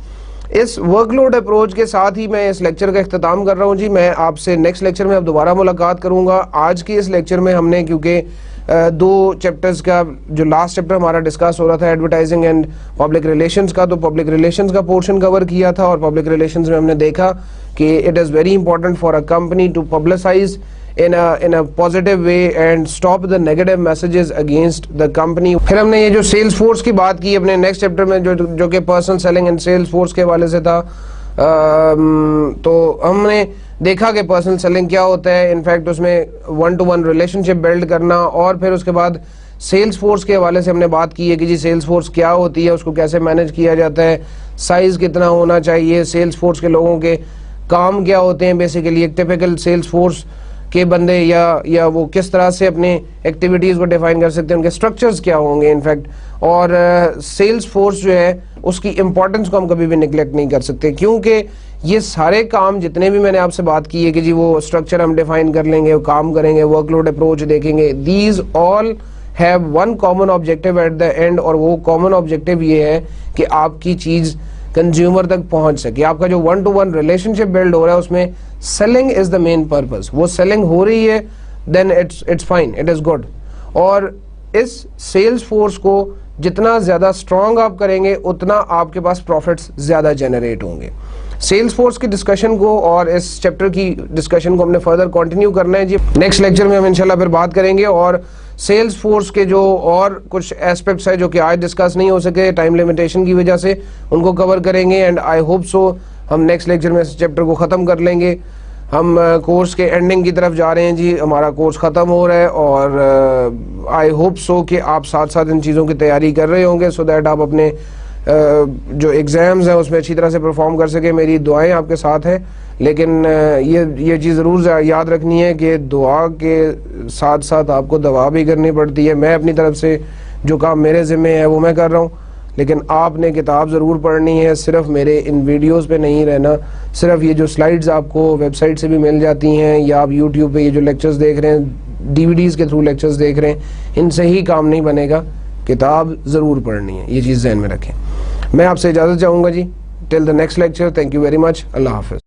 اس ورک لوڈ اپروچ کے ساتھ ہی میں اس لیکچر کا اختتام کر رہا ہوں جی. میں آپ سے نیکسٹ لیکچر میں اب دوبارہ ملاقات کروں گا. آج کے اس لیکچر میں ہم نے کیونکہ 2 چیپٹرز کا جو لاسٹ چیپٹر ہمارا ڈسکس ہو رہا تھا ایڈورٹائزنگ اینڈ پبلک ریلیشنز کا, تو پبلک ریلیشنز کا پورشن کور کیا تھا, اور پبلک ریلیشنز میں ہم نے دیکھا کہ it is very important for a company to publicise in a positive way and stop the negative messages against the company. پھر ہم نے یہ جو سیلز فورس کی بات کی اپنے نیکسٹ چیپٹر میں جو کہ personal selling and sales force کے حوالے سے تھا. تو ہم نے دیکھا کہ پرسنل سیلنگ کیا ہوتا ہے, انفیکٹ اس میں 1-to-1 ریلیشن شپ بلڈ کرنا, اور پھر اس کے بعد سیلز فورس کے حوالے سے ہم نے بات کی ہے کہ جی سیلز فورس کیا ہوتی ہے, اس کو کیسے مینیج کیا جاتا ہے, سائز کتنا ہونا چاہیے, سیلز فورس کے لوگوں کے کام کیا ہوتے ہیں, بیسیکلی ایک ٹیپیکل سیلز فورس کے بندے یا وہ کس طرح سے اپنے ایکٹیویٹیز کو ڈیفائن کر سکتے ہیں, ان کے سٹرکچرز کیا ہوں گے انفیکٹ. اور سیلز فورس جو ہے اس کی امپورٹنس کو ہم کبھی بھی نیگلیکٹ نہیں کر سکتے, کیونکہ یہ سارے کام جتنے بھی میں نے آپ سے بات کی ہے کہ جی وہ سٹرکچر ہم ڈیفائن کر لیں گے, وہ کام کریں گے, ورک لوڈ اپروچ دیکھیں گے, these all have one common objective at the end, اور وہ کامن آبجیکٹیو یہ ہے کہ آپ کی چیز کنزیومر تک پہنچ سکے. آپ کا جو 1-to-1 ریلیشن شپ بلڈ ہو رہا ہے اس میں selling is the main purpose. وہ سیلنگ ہو رہی ہے then it's fine, it is good. اور اس سیلز فورس کو جتنا زیادہ اسٹرانگ آپ کریں گے اتنا آپ کے پاس پروفٹس زیادہ جنریٹ ہوں گے. سیلز فورس کی ڈسکشن کو اور اس چیپٹر کی ڈسکشن کو ہم نے فردر کنٹینیو کرنا ہے جی. نیکسٹ لیکچر میں ہم انشاءاللہ پھر بات کریں گے اور سیلز فورس کے جو اور کچھ ایسپیکٹس ہیں جو کہ آج ڈسکس نہیں ہو سکے ٹائم لمیٹیشن کی وجہ سے, ان کو کور کریں گے. اینڈ آئی ہوپ سو ہم نیکسٹ لیکچر میں اس چیپٹر کو ختم کر لیں گے. ہم کورس کے اینڈنگ کی طرف جا رہے ہیں جی, ہمارا کورس ختم ہو رہا ہے, اور آئی ہوپ سو کہ آپ ساتھ ساتھ ان چیزوں کی تیاری کر رہے ہوں گے سو دیٹ آپ اپنے جو ایگزامز ہیں اس میں اچھی طرح سے پرفارم کر سکیں. میری دعائیں آپ کے ساتھ ہیں, لیکن یہ چیز ضرور یاد رکھنی ہے کہ دعا کے ساتھ ساتھ آپ کو دوا بھی کرنی پڑتی ہے. میں اپنی طرف سے جو کام میرے ذمہ ہے وہ میں کر رہا ہوں, لیکن آپ نے کتاب ضرور پڑھنی ہے, صرف میرے ان ویڈیوز پہ نہیں رہنا. صرف یہ جو سلائیڈز آپ کو ویب سائٹ سے بھی مل جاتی ہیں یا آپ یوٹیوب پہ یہ جو لیکچرز دیکھ رہے ہیں, DVDs کے تھرو لیکچرز دیکھ رہے ہیں, ان سے ہی کام نہیں بنے گا. کتاب ضرور پڑھنی ہے, یہ چیز ذہن میں رکھیں. میں آپ سے اجازت چاہوں گا جی. Till the next lecture, thank you very much. اللہ حافظ.